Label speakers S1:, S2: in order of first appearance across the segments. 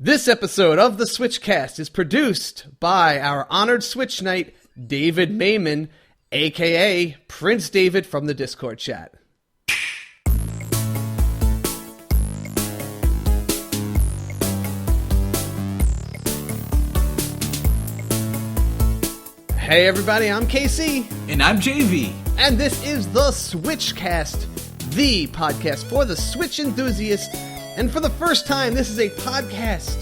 S1: This episode of the SwitchCast is produced by our honored Switch Knight, David Mayman, aka Prince David from the Discord chat. Hey everybody, I'm KC.
S2: And I'm JV.
S1: And this is the SwitchCast, the podcast for the Switch enthusiast. And for the first time, this is a podcast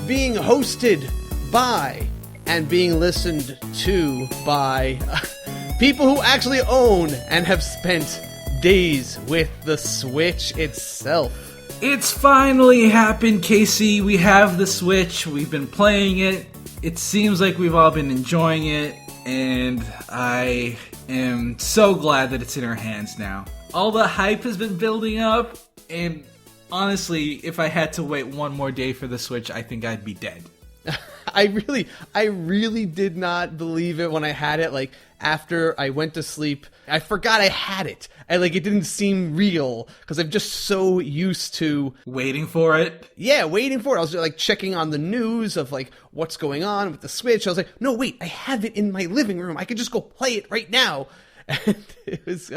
S1: being hosted by and being listened to by people who actually own and have spent days with the Switch itself.
S2: It's finally happened, KC. We have the Switch. We've been playing it. It seems like we've all been enjoying it. And I am so glad that it's in our hands now. All the hype has been building up, and honestly, if I had to wait one more day for the Switch, I think I'd be dead.
S1: I really did not believe it when I had it. Like, after I went to sleep, I forgot I had it. It didn't seem real because I'm just so used to
S2: waiting for it.
S1: Yeah, waiting for it. I was like checking on the news of like what's going on with the Switch. I was like, no, wait, I have it in my living room. I could just go play it right now. And it was,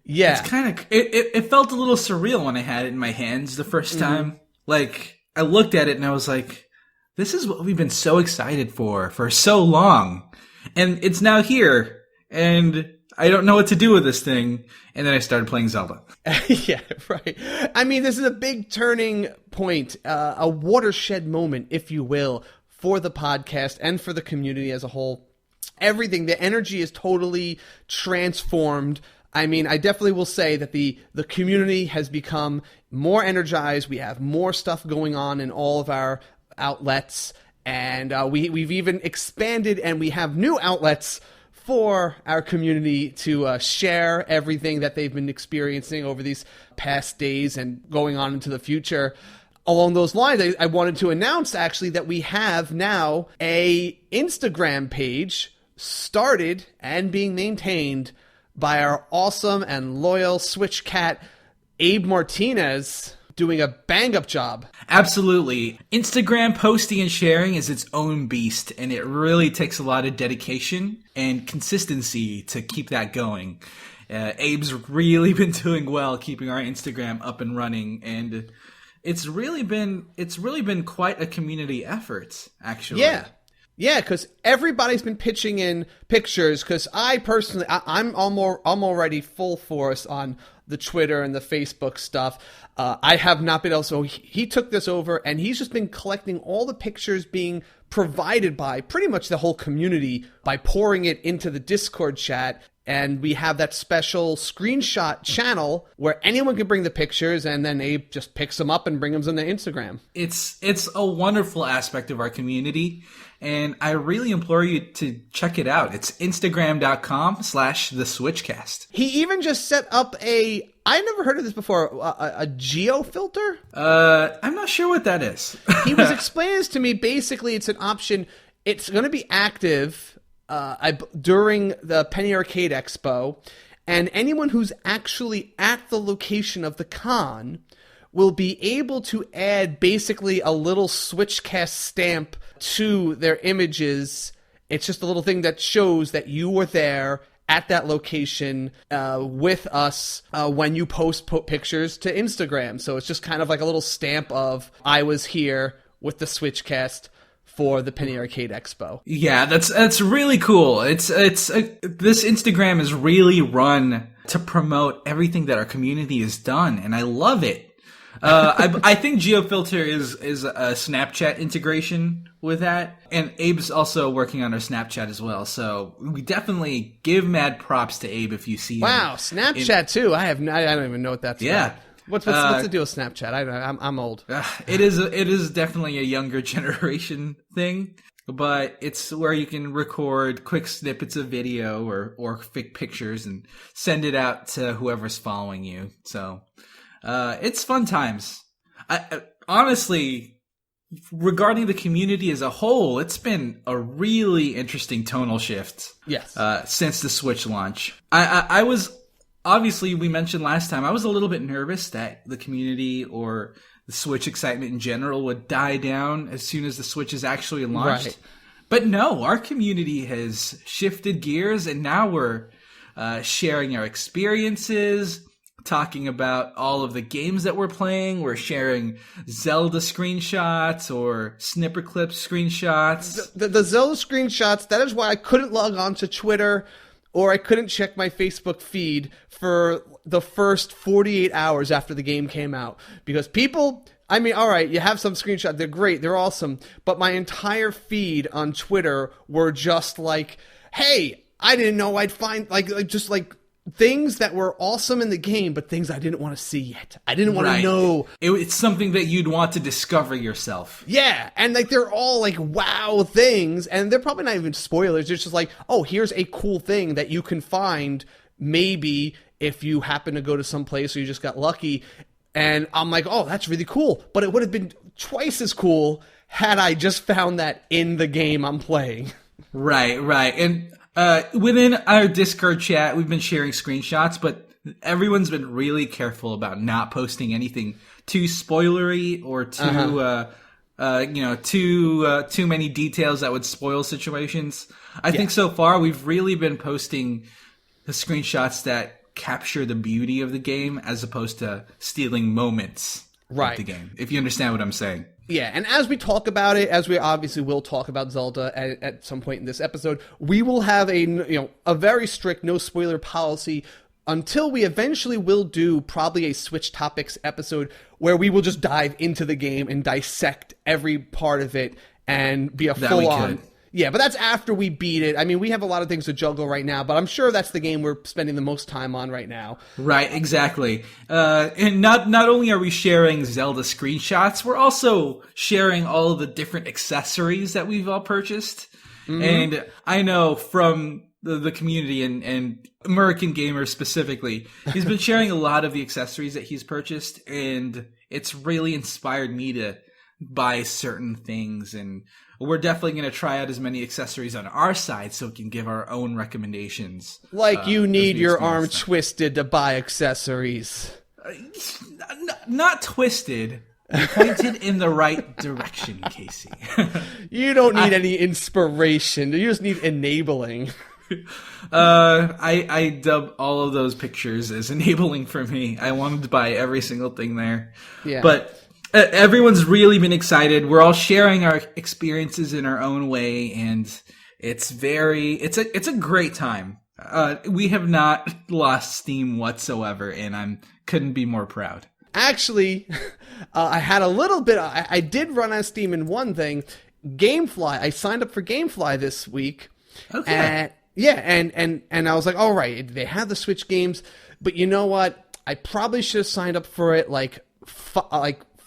S1: yeah.
S2: It's kind of, it felt a little surreal when I had it in my hands the first time. Like, I looked at it and I was like, this is what we've been so excited for so long. And it's now here. And I don't know what to do with this thing. And then I started playing Zelda.
S1: Yeah, right. I mean, this is a big turning point, a watershed moment, if you will, for the podcast and for the community as a whole. Everything, the energy is totally transformed. I mean, I definitely will say that the community has become more energized. We have more stuff going on in all of our outlets. And we've even expanded and we have new outlets for our community to share everything that they've been experiencing over these past days and going on into the future. Along those lines, I wanted to announce actually that we have now a Instagram page started and being maintained by our awesome and loyal Switch cat, Abe Martinez, doing a bang-up job.
S2: Absolutely. Instagram posting and sharing is its own beast, and it really takes a lot of dedication and consistency to keep that going. Abe's really been doing well keeping our Instagram up and running, and it's really been quite a community effort, actually.
S1: Yeah, because everybody's been pitching in pictures, because I personally, I'm already full force on the Twitter and the Facebook stuff. I have not been able, so he took this over, and he's just been collecting all the pictures being provided by pretty much the whole community by pouring it into the Discord chat. And we have that special screenshot channel where anyone can bring the pictures, and then Abe just picks them up and brings them on the Instagram.
S2: It's a wonderful aspect of our community, and I really implore you to check it out. It's Instagram.com/theswitchcast.
S1: He even just set up I never heard of this before, a geo filter?
S2: I'm not sure what that is.
S1: He was explaining this to me. Basically, it's an option. It's going to be active during the Penny Arcade Expo, and anyone who's actually at the location of the con will be able to add basically a little SwitchCast stamp to their images. It's just a little thing that shows that you were there at that location with us when you post pictures to Instagram. So it's just kind of like a little stamp of I was here with the SwitchCast for the Penny Arcade Expo.
S2: Yeah, that's really cool. This Instagram is really run to promote everything that our community has done, and I love it. I think GeoFilter is a Snapchat integration with that, and Abe's also working on our Snapchat as well. So we definitely give mad props to Abe if you see him.
S1: Wow, Snapchat too. I don't even know what that's about. What's the deal with Snapchat? I'm old.
S2: It is definitely a younger generation thing, but it's where you can record quick snippets of video or pictures and send it out to whoever's following you. So it's fun times. Honestly, regarding the community as a whole, it's been a really interesting tonal shift.
S1: Yes.
S2: Since the Switch launch, I was. Obviously, we mentioned last time, I was a little bit nervous that the community or the Switch excitement in general would die down as soon as the Switch is actually launched.
S1: Right.
S2: But no, our community has shifted gears, and now we're sharing our experiences, talking about all of the games that we're playing. We're sharing Zelda screenshots or Snipperclips screenshots.
S1: The Zelda screenshots, that is why I couldn't log on to Twitter or I couldn't check my Facebook feed for the first 48 hours after the game came out. Because people, I mean, all right, you have some screenshots, they're great, they're awesome, but my entire feed on Twitter were just like, hey, I didn't know I'd find, just things that were awesome in the game, but things I didn't want to see yet. I didn't want to know.
S2: It's something that you'd want to discover yourself.
S1: Yeah, and they're all wow things, and they're probably not even spoilers. It's just oh, here's a cool thing that you can find maybe if you happen to go to some place or you just got lucky. And I'm like, oh, that's really cool. But it would have been twice as cool had I just found that in the game I'm playing.
S2: Right. And within our Discord chat, we've been sharing screenshots, but everyone's been really careful about not posting anything too spoilery or too many details that would spoil situations. I think so far we've really been posting the screenshots that capture the beauty of the game as opposed to stealing moments of the game, if you understand what I'm saying.
S1: Yeah, and as we talk about it, as we obviously will talk about Zelda at some point in this episode, we will have a very strict no spoiler policy until we eventually will do probably a Switch Topics episode where we will just dive into the game and dissect every part of it and be a full-on. Yeah, but that's after we beat it. I mean, we have a lot of things to juggle right now, but I'm sure that's the game we're spending the most time on right now. Right,
S2: exactly. And not only are we sharing Zelda screenshots, we're also sharing all of the different accessories that we've all purchased. Mm-hmm. And I know from the community and American Gamer specifically, he's been sharing a lot of the accessories that he's purchased, and it's really inspired me to buy certain things, and we're definitely going to try out as many accessories on our side so we can give our own recommendations.
S1: You need your arm twisted to buy accessories.
S2: Not twisted. Pointed in the right direction, Casey.
S1: You don't need any inspiration. You just need enabling.
S2: I dub all of those pictures as enabling for me. I wanted to buy every single thing there. Yeah. But everyone's really been excited. We're all sharing our experiences in our own way, and it's a great time. We have not lost steam whatsoever, and I couldn't be more proud.
S1: Actually, I had a little bit. I did run out of steam in one thing. GameFly. I signed up for GameFly this week. Okay. And I was like, all right, they have the Switch games, but you know what? I probably should have signed up for it like 4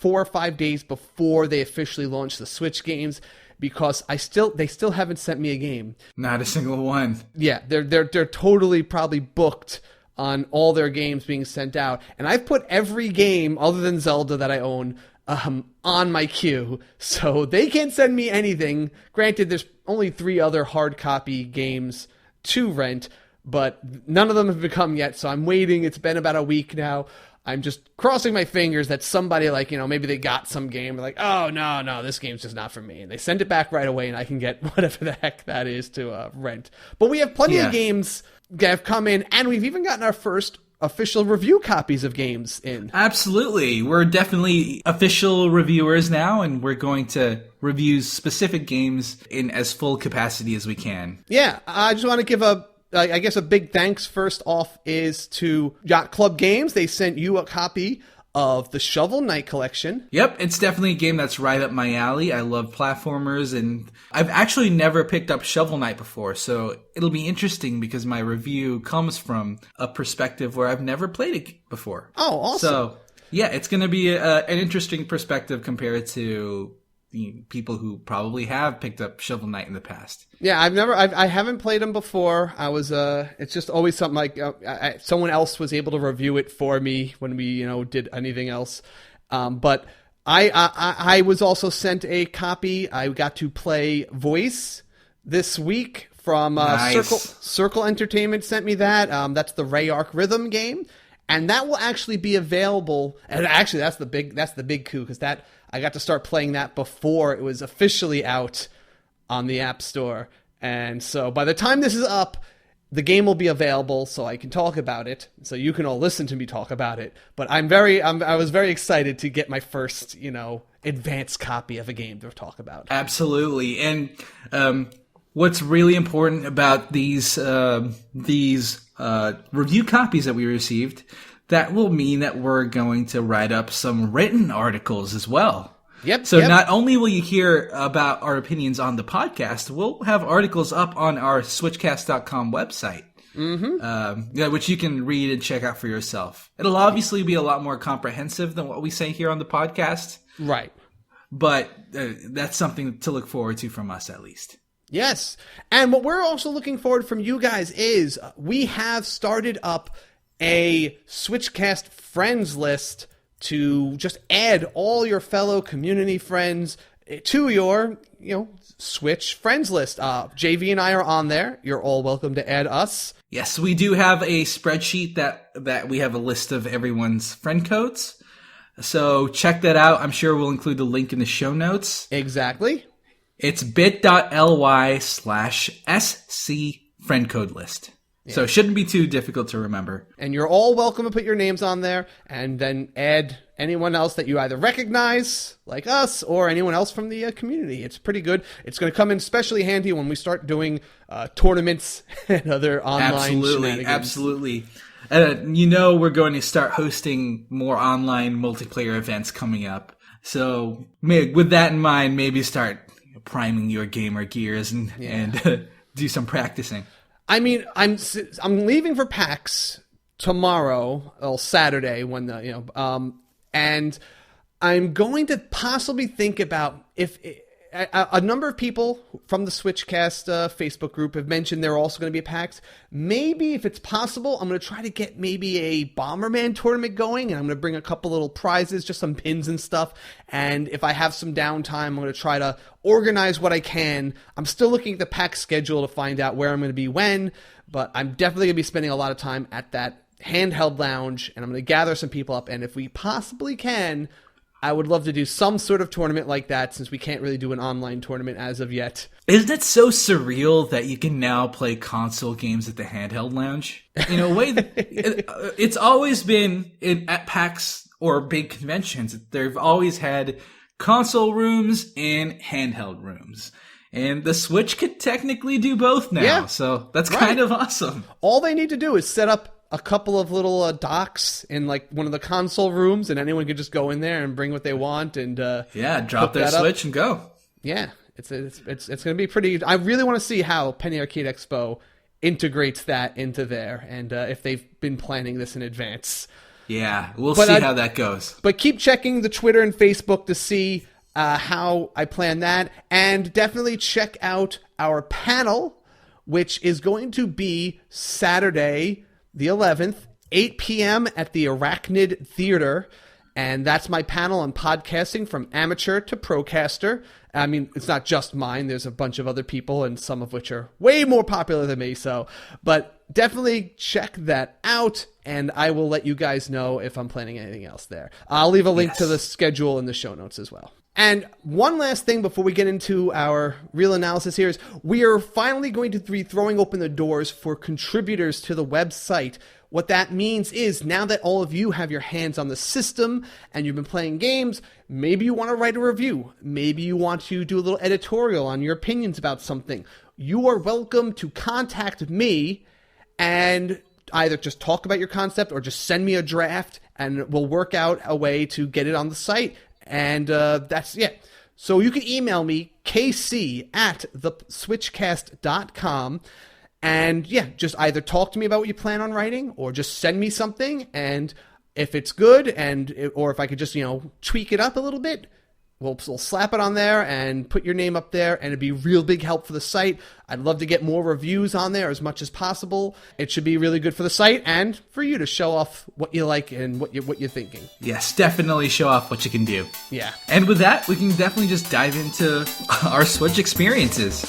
S1: or 5 days before they officially launched the Switch games, because they still haven't sent me a game.
S2: Not a single one.
S1: Yeah, they're totally probably booked on all their games being sent out, and I've put every game other than Zelda that I own on my queue, so they can't send me anything. Granted, there's only 3 other hard copy games to rent, but none of them have come yet, so I'm waiting. It's been about a week now. I'm just crossing my fingers that somebody maybe they got some game, like, oh, no, this game's just not for me. And they send it back right away, and I can get whatever the heck that is to rent. But we have plenty of games that have come in, and we've even gotten our first official review copies of games in.
S2: Absolutely. We're definitely official reviewers now, and we're going to review specific games in as full capacity as we can.
S1: Yeah, I just want to give a big thanks first off is to Yacht Club Games. They sent you a copy of the Shovel Knight collection.
S2: Yep, it's definitely a game that's right up my alley. I love platformers, and I've actually never picked up Shovel Knight before, so it'll be interesting because my review comes from a perspective where I've never played it before.
S1: Oh, awesome.
S2: So, yeah, it's going to be an interesting perspective compared to people who probably have picked up Shovel Knight in the past.
S1: Yeah, I haven't played them before. It's just always something like someone else was able to review it for me when we, did anything else. But I was also sent a copy. I got to play Voez this week from
S2: nice.
S1: Circle Entertainment sent me that. That's the Rayark Rhythm game. And that will actually be available. And actually, that's the big coup, because that I got to start playing that before it was officially out on the App Store. And so by the time this is up, the game will be available, so I can talk about it. So you can all listen to me talk about it. But I was very excited to get my first, advanced copy of a game to talk about.
S2: Absolutely. And what's really important about these review copies that we received, that will mean that we're going to write up some written articles as well.
S1: Yep.
S2: So not only will you hear about our opinions on the podcast, we'll have articles up on our SwitchCast.com website, which you can read and check out for yourself. It'll obviously be a lot more comprehensive than what we say here on the podcast.
S1: Right.
S2: But that's something to look forward to from us, at least.
S1: Yes. And what we're also looking forward from you guys is we have started up a SwitchCast friends list to just add all your fellow community friends to your, Switch friends list. JV and I are on there. You're all welcome to add us.
S2: Yes, we do have a spreadsheet that we have a list of everyone's friend codes. So check that out. I'm sure we'll include the link in the show notes.
S1: Exactly. It's
S2: bit.ly/SC friend code list. Yeah. So it shouldn't be too difficult to remember.
S1: And you're all welcome to put your names on there and then add anyone else that you either recognize, like us, or anyone else from the community. It's pretty good. It's going to come in especially handy when we start doing tournaments and other online shenanigans.
S2: Absolutely. We're going to start hosting more online multiplayer events coming up. So with that in mind, maybe start priming your gamer gears and do some practicing.
S1: I mean, I'm leaving for PAX tomorrow, or Saturday, when and I'm going to possibly think about if a number of people from the SwitchCast Facebook group have mentioned they're also going to be at PAX. Maybe if it's possible, I'm going to try to get maybe a Bomberman tournament going, and I'm going to bring a couple little prizes, just some pins and stuff. And if I have some downtime, I'm going to try to organize what I can. I'm still looking at the PAX schedule to find out where I'm going to be when, but I'm definitely going to be spending a lot of time at that handheld lounge, and I'm going to gather some people up. And if we possibly can, I would love to do some sort of tournament like that, since we can't really do an online tournament as of yet.
S2: Isn't it so surreal that you can now play console games at the handheld lounge? In a way, it's always been at PAX or big conventions. They've always had console rooms and handheld rooms. And the Switch could technically do both now, so that's kind of awesome.
S1: All they need to do is set up a couple of little docks in like one of the console rooms, and anyone could just go in there and bring what they want and
S2: drop their Switch and go.
S1: Yeah, it's going to be pretty. I really want to see how Penny Arcade Expo integrates that into there, and if they've been planning this in advance.
S2: Yeah, we'll see how that goes.
S1: But keep checking the Twitter and Facebook to see how I plan that, and definitely check out our panel, which is going to be Saturday, the 11th, 8 p.m. at the Arachnid Theater. And that's my panel on podcasting from amateur to procaster. I mean, it's not just mine. There's a bunch of other people, and some of which are way more popular than me. But definitely check that out, and I will let you guys know if I'm planning anything else there. I'll leave a link to the schedule in the show notes as well. And one last thing before we get into our real analysis here is we are finally going to be throwing open the doors for contributors to the website. What that means is now that all of you have your hands on the system and you've been playing games, maybe you want to write a review. Maybe you want to do a little editorial on your opinions about something. You are welcome to contact me and either just talk about your concept or just send me a draft, and we'll work out a way to get it on the site. And that's it. So you can email me, kc@theswitchcast.com. And just either talk to me about what you plan on writing, or just send me something. And if it's good, or if I could just, tweak it up a little bit, we'll slap it on there and put your name up there, and it'd be real big help for the site. I'd love to get more reviews on there as much as possible. It should be really good for the site and for you to show off what you like and what you're thinking.
S2: Yes, definitely show off what you can do.
S1: Yeah.
S2: And with that, we can definitely just dive into our Switch experiences.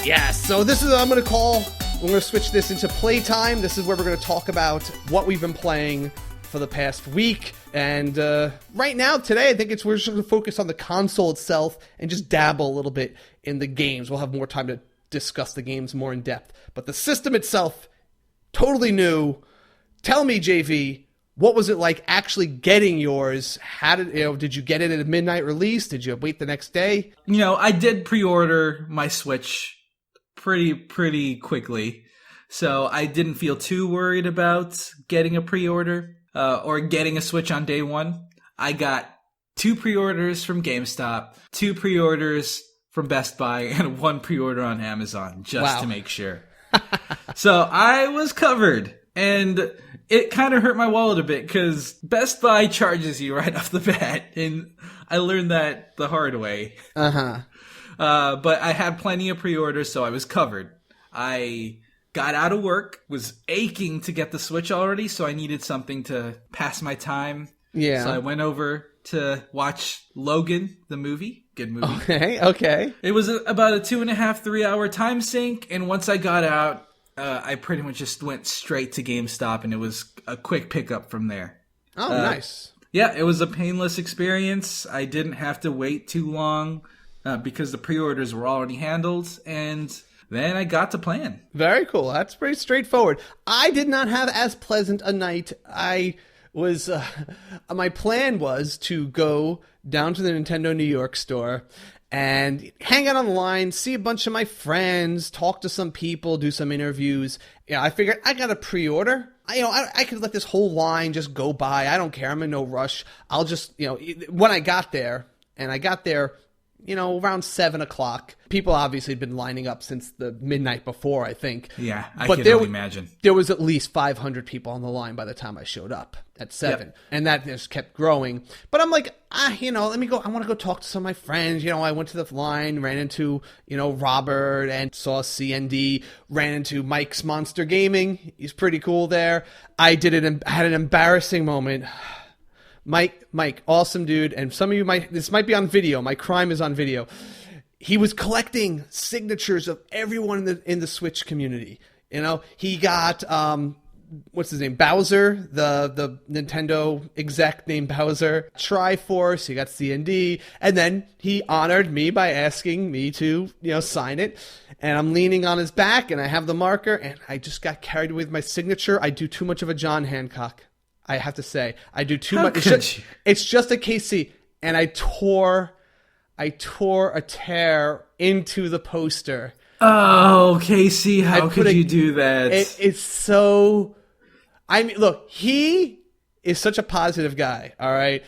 S1: Yes, so this is what I'm going to switch this into playtime. This is where we're going to talk about what we've been playing for the past week. And right now, today, I think we're just going to focus on the console itself and just dabble a little bit in the games. We'll have more time to discuss the games more in depth. But the system itself, totally new. Tell me, JV, what was it like actually getting yours? Did you get it at a midnight release? Did you wait the next day?
S2: I did pre-order my Switch pretty quickly, so I didn't feel too worried about getting a pre-order or getting a Switch on day one. I got 2 pre-orders from GameStop, 2 pre-orders from Best Buy, and 1 pre-order on Amazon, just to make sure. So I was covered, and it kind of hurt my wallet a bit because Best Buy charges you right off the bat, and I learned that the hard way. But I had plenty of pre-orders, so I was covered. I got out of work, was aching to get the Switch already, so I needed something to pass my time. Yeah. So I went over to watch Logan, the movie. Good movie.
S1: Okay.
S2: It was about a 2.5, 3 hour time sink, and once I got out, I pretty much just went straight to GameStop, and it was a quick pickup from there.
S1: Oh, nice.
S2: Yeah, it was a painless experience. I didn't have to wait too long. Because the pre-orders were already handled, and then I got to playing.
S1: Very cool. That's pretty straightforward. I did not have as pleasant a night. My plan was to go down to the Nintendo New York store and hang out on the line, see a bunch of my friends, talk to some people, do some interviews. I figured I got a pre-order. I could let this whole line just go by. I don't care. I'm in no rush. I'll just, when I got there, around 7 o'clock. People obviously had been lining up since the midnight before, I think.
S2: Yeah, I can only imagine.
S1: There was at least 500 people on the line by the time I showed up at 7. Yep. And that just kept growing. But I'm like, let me go. I want to go talk to some of my friends. I went to the line, ran into, Robert and saw CND, ran into Mike's Monster Gaming. He's pretty cool there. I had an embarrassing moment. Mike, awesome dude, and some of you this might be on video. My crime is on video. He was collecting signatures of everyone in the Switch community. He got what's his name, Bowser, the Nintendo exec named Bowser, Triforce. He got CND, and then he honored me by asking me to sign it. And I'm leaning on his back, and I have the marker, and I just got carried away with my signature. I do too much of a John Hancock. I have to say, I do too much. It's just a KC, and I tore a tear into the poster.
S2: Oh, Casey, how could you do that?
S1: It's so. Look, he is such a positive guy. All right,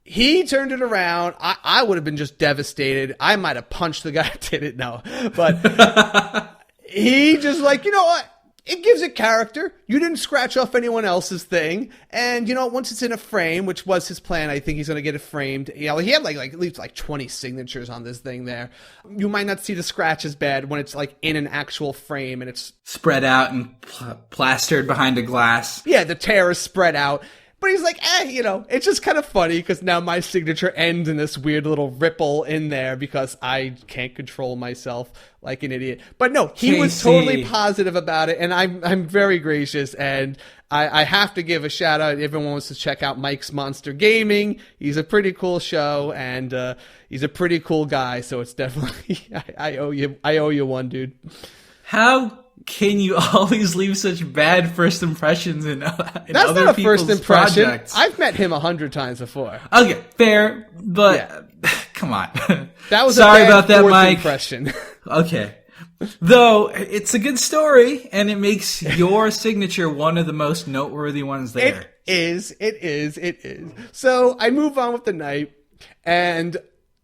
S1: he turned it around. I would have been just devastated. I might have punched the guy. I didn't know, but he just you know what? It gives it character. You didn't scratch off anyone else's thing. And, once it's in a frame, which was his plan, I think he's going to get it framed. He had at least 20 signatures on this thing there. You might not see the scratch as bad when it's in an actual frame and it's
S2: spread out and plastered behind a glass.
S1: Yeah, the tear is spread out. But he's like, it's just kind of funny because now my signature ends in this weird little ripple in there because I can't control myself like an idiot. But no, he was totally positive about it, and I'm very gracious, and I have to give a shout out. Everyone wants to check out Mike's Monster Gaming. He's a pretty cool show, and he's a pretty cool guy. So it's definitely I owe you one, dude.
S2: How can you always leave such bad first impressions in
S1: That's
S2: other
S1: not a
S2: people's
S1: first impression.
S2: projects?
S1: I've met him 100 times before.
S2: Okay, fair, but come on.
S1: That was
S2: sorry
S1: a bad
S2: about that,
S1: fourth
S2: Mike.
S1: Impression.
S2: Okay. Though it's a good story, and it makes your signature one of the most noteworthy ones there.
S1: It is. So I move on with the night, and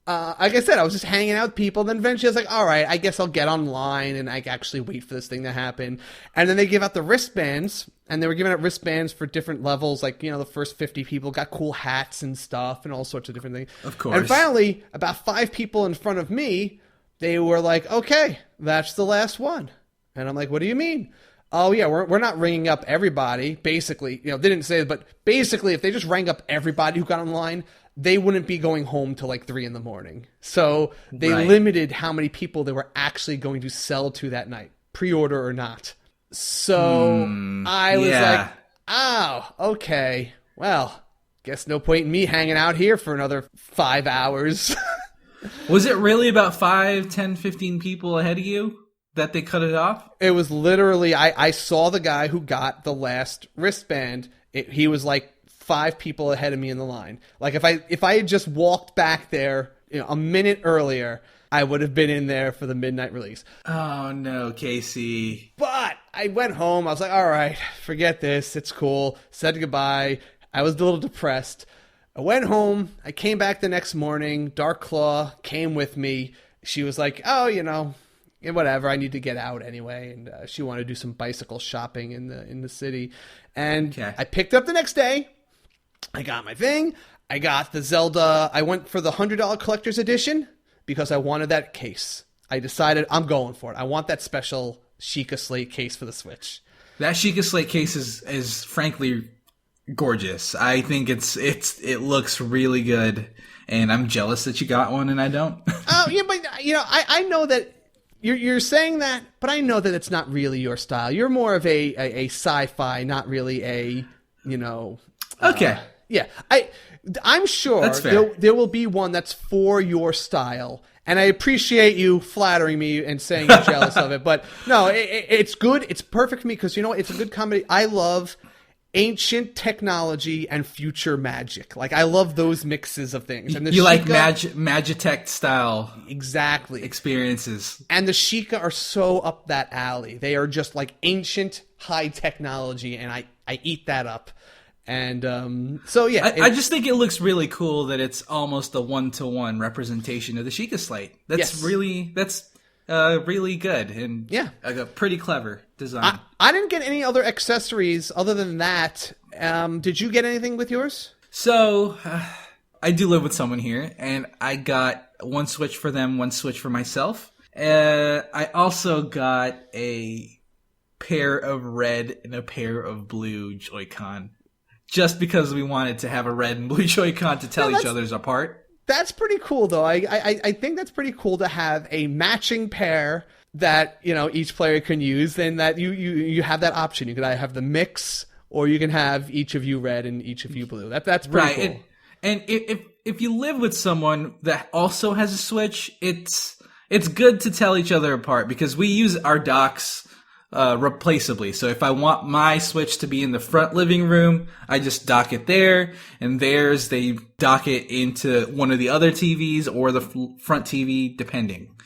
S1: like I said, I was just hanging out with people. Then eventually I was like, all right, I guess I'll get online and I actually wait for this thing to happen. And then they give out the wristbands, and they were giving out wristbands for different levels. The first 50 people got cool hats and stuff and all sorts of different things.
S2: Of course.
S1: And finally, about 5 people in front of me, they were like, okay, that's the last one. And I'm like, what do you mean? Oh, yeah, we're not ringing up everybody. Basically, they didn't say it, but basically, if they just rang up everybody who got online, they wouldn't be going home till like 3 a.m. So they
S2: Right.
S1: limited how many people they were actually going to sell to that night, pre-order or not. So I was like, oh, okay, well, guess no point in me hanging out here for another 5 hours.
S2: Was it really about 5, 10, 15 people ahead of you that they cut it off?
S1: It was literally, I saw the guy who got the last wristband. He was like 5 people ahead of me in the line. Like if I had just walked back there, a minute earlier, I would have been in there for the midnight release.
S2: Oh no, Casey.
S1: But I went home. I was like, all right, forget this. It's cool. Said goodbye. I was a little depressed. I went home. I came back the next morning. Dark Claw came with me. She was like, oh, whatever. I need to get out anyway. And she wanted to do some bicycle shopping in the city. And I picked up the next day. I got my thing. I got the Zelda. I went for the $100 collector's edition because I wanted that case. I decided I'm going for it. I want that special Sheikah Slate case for the Switch.
S2: That Sheikah Slate case is frankly gorgeous. I think it looks really good, and I'm jealous that you got one and I don't.
S1: Oh yeah, but I know that you're saying that, but I know that it's not really your style. You're more of a sci-fi, not really a
S2: Okay.
S1: Yeah, I'm sure
S2: That's fair.
S1: there will be one that's for your style, and I appreciate you flattering me and saying you're jealous of it. But no, it's good. It's perfect for me because it's a good comedy. I love ancient technology and future magic. Like I love those mixes of things. And
S2: you like Magitech style
S1: exactly
S2: experiences.
S1: And the Sheikah are so up that alley. They are just like ancient high technology, and I eat that up. And so yeah,
S2: I just think it looks really cool that it's almost a 1-to-1 representation of the Sheikah Slate. That's really good and a pretty clever design.
S1: I didn't get any other accessories other than that. Did you get anything with yours?
S2: So I do live with someone here, and I got one Switch for them, one Switch for myself. I also got a pair of red and a pair of blue Joy-Con. Just because we wanted to have a red and blue Joy-Con to tell each other's apart. That's
S1: pretty cool, though. I think that's pretty cool to have a matching pair that each player can use, and that you have that option. You could either have the mix, or you can have each of you red and each of you blue. That's pretty cool.
S2: And if you live with someone that also has a Switch, it's good to tell each other apart because we use our docks replaceably. So if I want my Switch to be in the front living room, I just dock it there, and theirs, they dock it into one of the other TVs or the front TV, depending.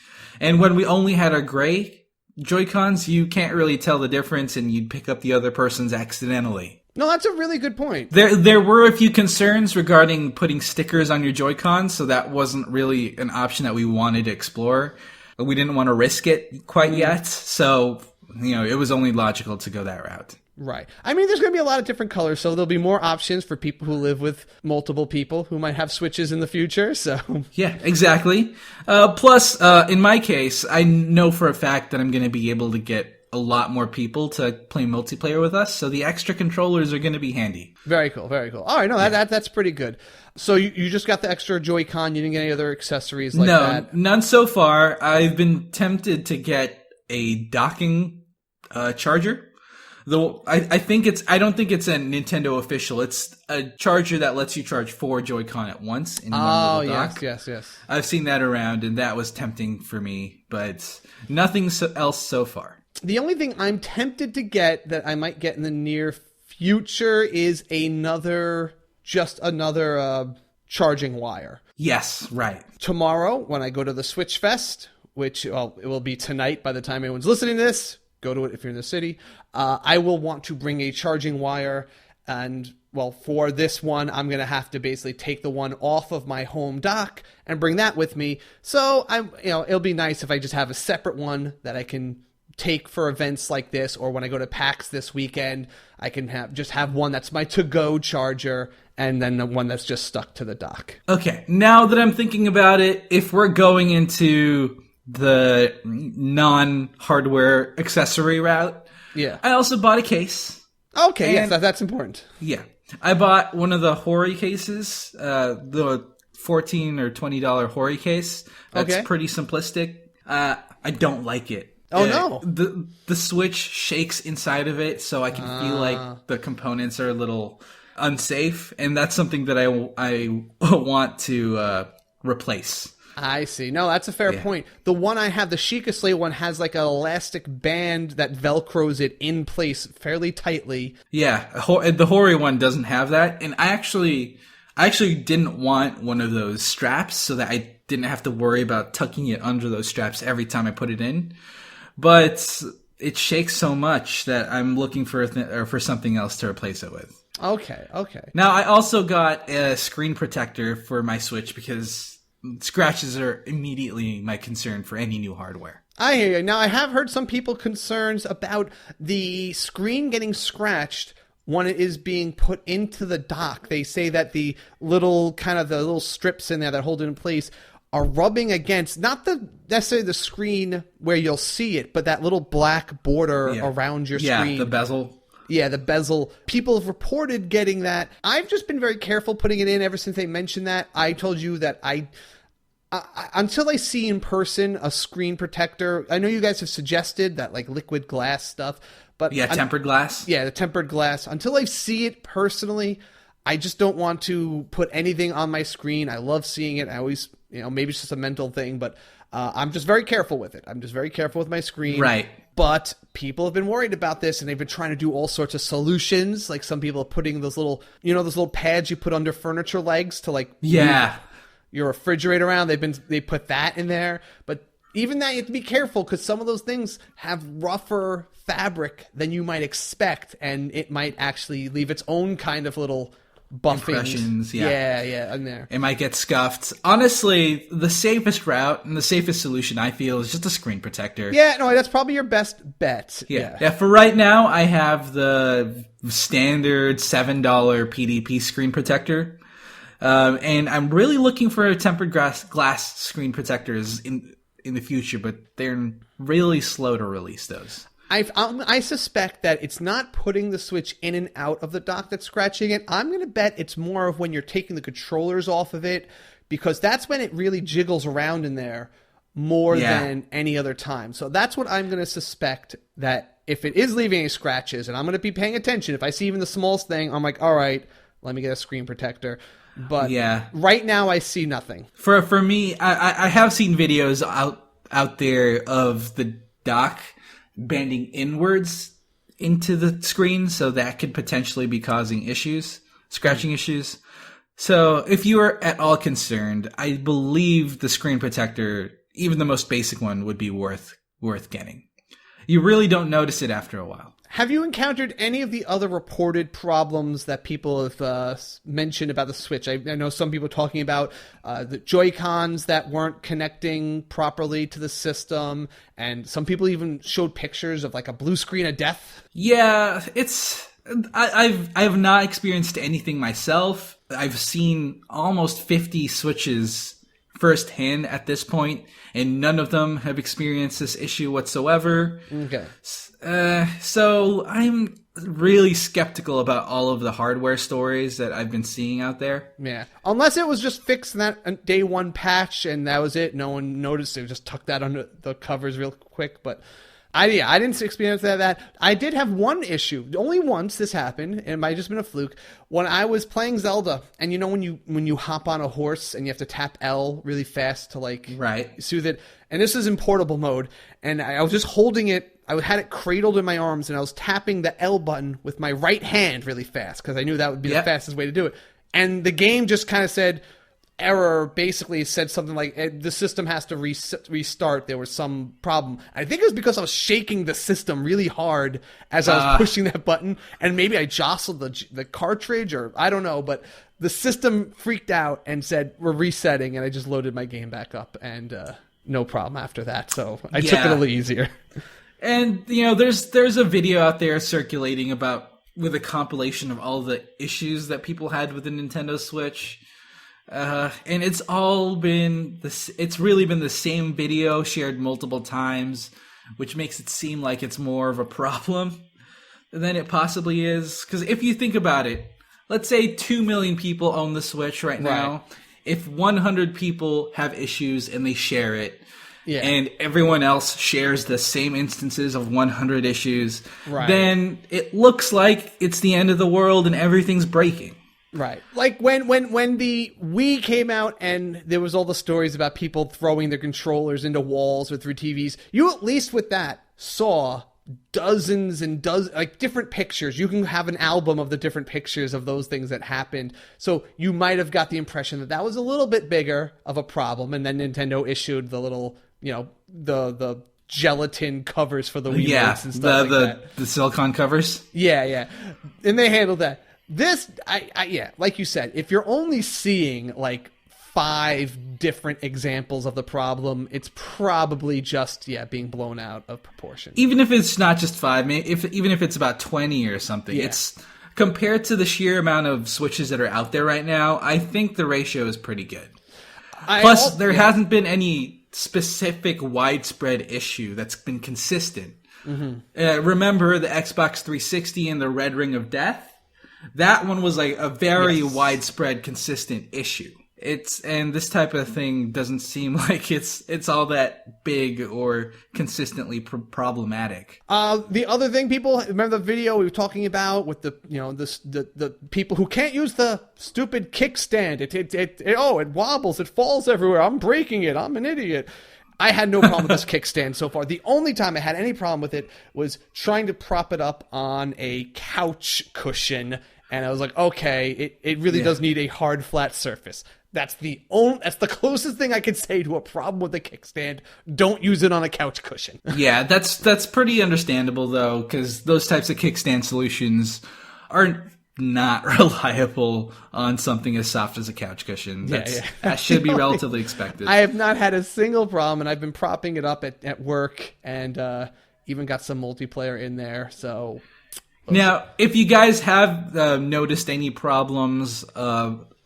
S2: And when we only had our gray Joy-Cons, you can't really tell the difference, and you'd pick up the other person's accidentally.
S1: No, that's a really good point.
S2: There were a few concerns regarding putting stickers on your Joy-Cons, so that wasn't really an option that we wanted to explore. We didn't want to risk it quite yet, so it was only logical to go that route.
S1: Right. I mean, there's going to be a lot of different colors, so there'll be more options for people who live with multiple people who might have Switches in the future, so...
S2: Yeah, exactly. Plus, in my case, I know for a fact that I'm going to be able to get a lot more people to play multiplayer with us, so the extra controllers are going to be handy.
S1: Very cool, very cool. All right, no, that's pretty good. So you just got the extra Joy-Con, you didn't get any other accessories like that?
S2: No, none so far. I've been tempted to get a docking charger. Though I don't think it's a Nintendo official. It's a charger that lets you charge 4 Joy-Con at once in one little dock.
S1: Yes.
S2: I've seen that around, and that was tempting for me, but nothing else so far.
S1: The only thing I'm tempted to get that I might get in the near future is another charging wire.
S2: Yes, right.
S1: Tomorrow, when I go to the Switch Fest, which it will be tonight by the time anyone's listening to this, go to it if you're in the city, I will want to bring a charging wire, and for this one, I'm going to have to basically take the one off of my home dock and bring that with me. So it'll be nice if I just have a separate one that I can take for events like this, or when I go to PAX this weekend, I can have one that's my to-go charger, and then the one that's just stuck to the dock.
S2: Okay, now that I'm thinking about it, if we're going into the non-hardware accessory route, I also bought a case.
S1: Okay, yes, that's important.
S2: Yeah. I bought one of the Hori cases, the $14 or $20 Hori case. That's pretty simplistic. I don't like it.
S1: Oh no!
S2: The Switch shakes inside of it, so I can feel like the components are a little unsafe, and that's something that I want to replace.
S1: I see. No, that's a fair point. The one I have, the Sheikah Slate one, has like an elastic band that velcros it in place fairly tightly.
S2: Yeah, the Hori one doesn't have that, and I actually didn't want one of those straps so that I didn't have to worry about tucking it under those straps every time I put it in. But it shakes so much that I'm looking for something else to replace it with.
S1: Okay.
S2: Now, I also got a screen protector for my Switch because scratches are immediately my concern for any new hardware.
S1: I hear you. Now, I have heard some people concerns about the screen getting scratched when it is being put into the dock. They say that the little strips in there that hold it in place are rubbing against, not necessarily the screen where you'll see it, but that little black border around your screen.
S2: Yeah, the bezel.
S1: Yeah, the bezel. People have reported getting that. I've just been very careful putting it in ever since they mentioned that. I told you that until I see in person a screen protector, I know you guys have suggested that like liquid glass stuff, but
S2: tempered glass.
S1: Yeah, the tempered glass. Until I see it personally, I just don't want to put anything on my screen. I love seeing it. I always, maybe it's just a mental thing, but I'm just very careful with it. I'm just very careful with my screen.
S2: Right.
S1: But people have been worried about this, and they've been trying to do all sorts of solutions. Like some people are putting those little, those little pads you put under furniture legs to like move your refrigerator around. They put that in there, but even that you have to be careful because some of those things have rougher fabric than you might expect, and it might actually leave its own kind of little buffing.
S2: Impressions,
S1: in there.
S2: It might get scuffed. Honestly, the safest route and the safest solution I feel is just a screen protector.
S1: Yeah, no, that's probably your best bet.
S2: Yeah. For right now, I have the standard $7 PDP screen protector. And I'm really looking for tempered glass screen protectors in the future, but they're really slow to release those.
S1: I suspect that it's not putting the Switch in and out of the dock that's scratching it. I'm going to bet it's more of when you're taking the controllers off of it, because that's when it really jiggles around in there more than any other time. So that's what I'm going to suspect, that if it is leaving any scratches, and I'm going to be paying attention, if I see even the smallest thing, I'm like, all right, let me get a screen protector. But right now I see nothing.
S2: For me, I have seen videos out there of the dock bending inwards into the screen, so that could potentially be causing scratching issues. So if you are at all concerned, I believe the screen protector, even the most basic one, would be worth getting. You really don't notice it after a while.
S1: Have you encountered any of the other reported problems that people have mentioned about the Switch? I know some people talking about the Joy-Cons that weren't connecting properly to the system, and some people even showed pictures of like a blue screen of death.
S2: Yeah, I've not experienced anything myself. I've seen almost 50 Switches firsthand at this point, and none of them have experienced this issue whatsoever. Okay. So I'm really skeptical about all of the hardware stories that I've been seeing out there.
S1: Yeah. Unless it was just fixed in that day one patch and that was it. No one noticed it. Just tucked that under the covers real quick. But I didn't experience that. I did have one issue. Only once this happened, and it might have just been a fluke. When I was playing Zelda, and when you hop on a horse and you have to tap L really fast to soothe it. And this is in portable mode. And I was just holding it. I had it cradled in my arms, and I was tapping the L button with my right hand really fast because I knew that would be the fastest way to do it. And the game just kind of said, error, basically said something like, the system has to restart. There was some problem. I think it was because I was shaking the system really hard as I was pushing that button, and maybe I jostled the cartridge, or I don't know, but the system freaked out and said, we're resetting, and I just loaded my game back up, and no problem after that. So I took it a little easier.
S2: And, there's a video out there circulating with a compilation of all the issues that people had with the Nintendo Switch. And it's really been the same video shared multiple times, which makes it seem like it's more of a problem than it possibly is. Because if you think about it, let's say 2 million people own the Switch right now. If 100 people have issues and they share it, and everyone else shares the same instances of 100 issues, then it looks like it's the end of the world and everything's breaking.
S1: Right. Like when the Wii came out and there was all the stories about people throwing their controllers into walls or through TVs, you at least with that saw dozens and dozens, like different pictures. You can have an album of the different pictures of those things that happened. So you might have got the impression that was a little bit bigger of a problem. And then Nintendo issued the little, the gelatin covers for the Wii Remotes and stuff like that.
S2: The silicone covers.
S1: Yeah. And they handled that. This, like you said, if you're only seeing like 5 different examples of the problem, it's probably just, being blown out of proportion.
S2: Even if it's not just 5, even if it's about 20 or something, it's compared to the sheer amount of Switches that are out there right now, I think the ratio is pretty good. Plus, there hasn't been any specific widespread issue that's been consistent. Remember the Xbox 360 and the Red Ring of Death? That one was like a very widespread, consistent issue. And this type of thing doesn't seem like it's all that big or consistently problematic.
S1: The other thing, people remember the video we were talking about with the people who can't use the stupid kickstand. It wobbles, it falls everywhere. I'm breaking it. I'm an idiot. I had no problem with this kickstand so far. The only time I had any problem with it was trying to prop it up on a couch cushion. And I was like, okay, it really does need a hard, flat surface. That's the closest thing I could say to a problem with a kickstand. Don't use it on a couch cushion. Yeah,
S2: that's pretty understandable, though, because those types of kickstand solutions are not reliable on something as soft as a couch cushion. That should be relatively expected.
S1: I have not had a single problem, and I've been propping it up at work, and even got some multiplayer in there, so...
S2: Now, if you guys have noticed any problems,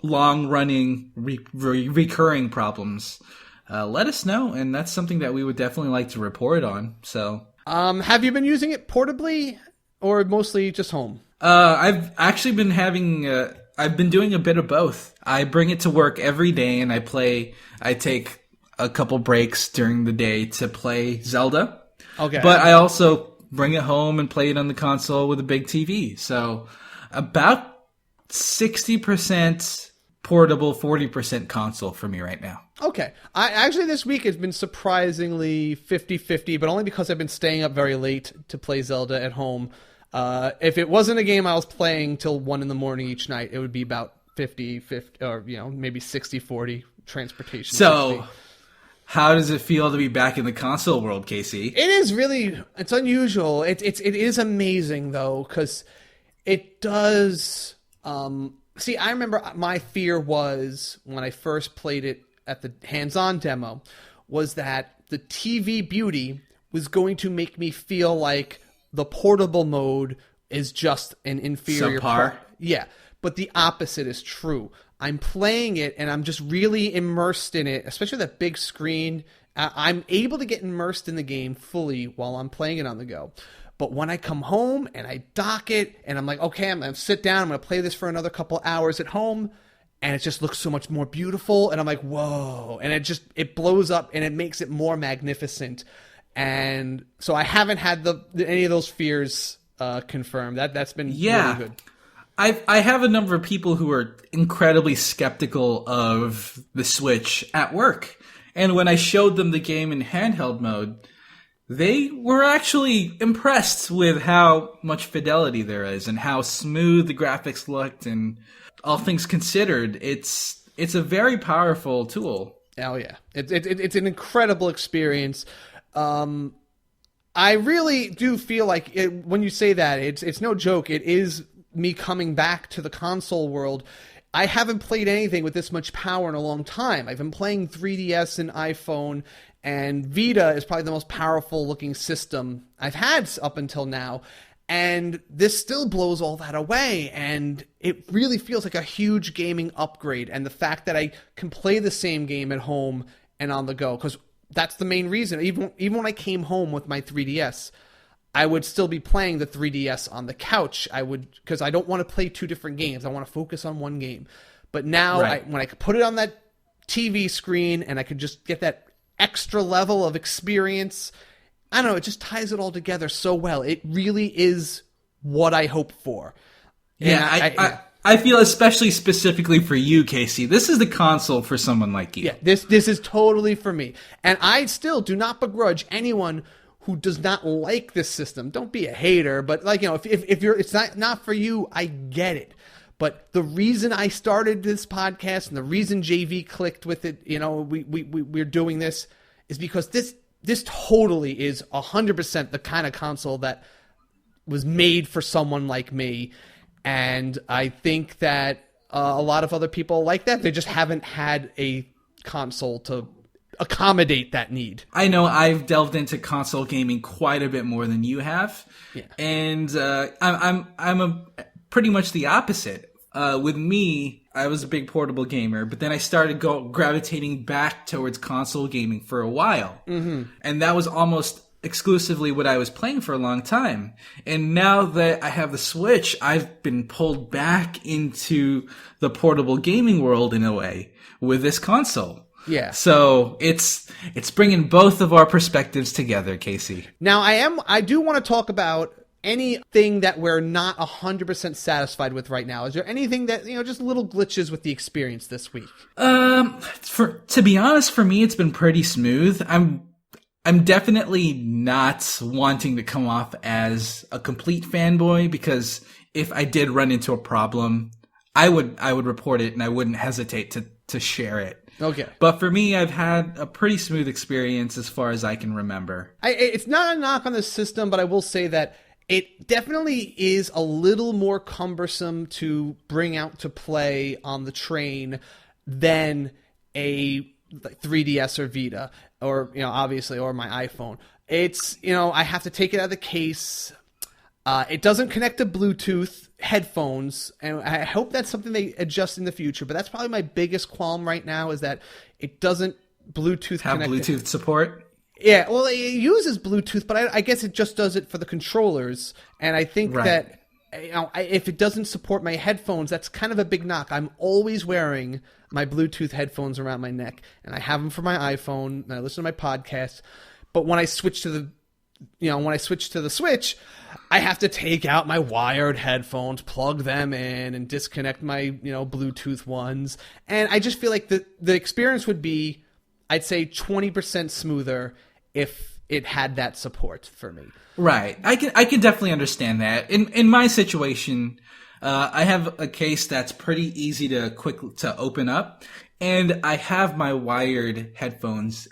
S2: long-running, recurring problems, let us know, and that's something that we would definitely like to report on. So,
S1: have you been using it portably, or mostly just home?
S2: I've actually been I've been doing a bit of both. I bring it to work every day, and I take a couple breaks during the day to play Zelda.
S1: Okay.
S2: But I also bring it home and play it on the console with a big TV. So about 60% portable, 40% console for me right now.
S1: Okay. Actually, this week has been surprisingly 50-50, but only because I've been staying up very late to play Zelda at home. If it wasn't a game I was playing till 1 in the morning each night, it would be about 50-50, or maybe 60-40 transportation.
S2: So...
S1: 60.
S2: How does it feel to be back in the console world, Casey?
S1: It is really, it's unusual. It is amazing, though, because it does... see, I remember my fear was, when I first played it at the hands-on demo, was that the TV beauty was going to make me feel like the portable mode is just an inferior...
S2: Subpar?
S1: Yeah, but the opposite is true. I'm playing it, and I'm just really immersed in it, especially that big screen. I'm able to get immersed in the game fully while I'm playing it on the go. But when I come home and I dock it, and I'm like, okay, I'm going to sit down, I'm going to play this for another couple hours at home, and it just looks so much more beautiful, and I'm like, whoa. And it blows up, and it makes it more magnificent. And so I haven't had any of those fears confirmed. That's been really good.
S2: I have a number of people who are incredibly skeptical of the Switch at work. And when I showed them the game in handheld mode, they were actually impressed with how much fidelity there is and how smooth the graphics looked, and all things considered, it's a very powerful tool.
S1: Oh yeah. It's an incredible experience. I really do feel like when you say that, it's no joke. It is me coming back to the console world. I haven't played anything with this much power in a long time. I've been playing 3DS and iPhone, and Vita is probably the most powerful looking system I've had up until now. And this still blows all that away, and it really feels like a huge gaming upgrade. And the fact that I can play the same game at home and on the go, because that's the main reason. Even when I came home with my 3DS, I would still be playing the 3DS on the couch. Because I don't want to play two different games. I want to focus on one game. But now, when I could put it on that TV screen and I could just get that extra level of experience, I don't know, it just ties it all together so well. It really is what I hope for.
S2: Yeah, I feel especially specifically for you, Casey, this is the console for someone like you.
S1: Yeah, this is totally for me. And I still do not begrudge anyone who does not like this system. Don't be a hater, but if you're, it's not for you, I get it. But the reason I started this podcast and the reason JV clicked with it, we're doing this, is because this totally is 100% the kind of console that was made for someone like me. And I think that a lot of other people like that. They just haven't had a console to accommodate that need.
S2: I know I've delved into console gaming quite a bit more than you have. Yeah. And I'm pretty much the opposite. With me, I was a big portable gamer, but then I started gravitating back towards console gaming for a while. Mm-hmm. And that was almost exclusively what I was playing for a long time. And now that I have the Switch, I've been pulled back into the portable gaming world in a way with this console.
S1: Yeah.
S2: So it's bringing both of our perspectives together, Casey.
S1: Now I do want to talk about anything that we're not 100% satisfied with right now. Is there anything that, just little glitches with the experience this week?
S2: To be honest, for me, it's been pretty smooth. I'm definitely not wanting to come off as a complete fanboy, because if I did run into a problem, I would report it and I wouldn't hesitate to share it.
S1: Okay.
S2: But for me, I've had a pretty smooth experience as far as I can remember.
S1: It's not a knock on the system, but I will say that it definitely is a little more cumbersome to bring out to play on the train than a 3DS or Vita, or obviously, or my iPhone. It's I have to take it out of the case. It doesn't connect to Bluetooth headphones, and I hope that's something they adjust in the future. But that's probably my biggest qualm right now, is that it doesn't Bluetooth
S2: have Bluetooth support.
S1: Yeah, well, it uses Bluetooth, but I guess it just does it for the controllers. And I think that if it doesn't support my headphones, that's kind of a big knock. I'm always wearing my Bluetooth headphones around my neck, and I have them for my iPhone, and I listen to my podcasts. But when I switch to the Switch, I have to take out my wired headphones, plug them in, and disconnect my Bluetooth ones. And I just feel like the experience would be, I'd say, 20% smoother if it had that support for me.
S2: Right. I can definitely understand that. In my situation, I have a case that's pretty easy to open up, and I have my wired headphones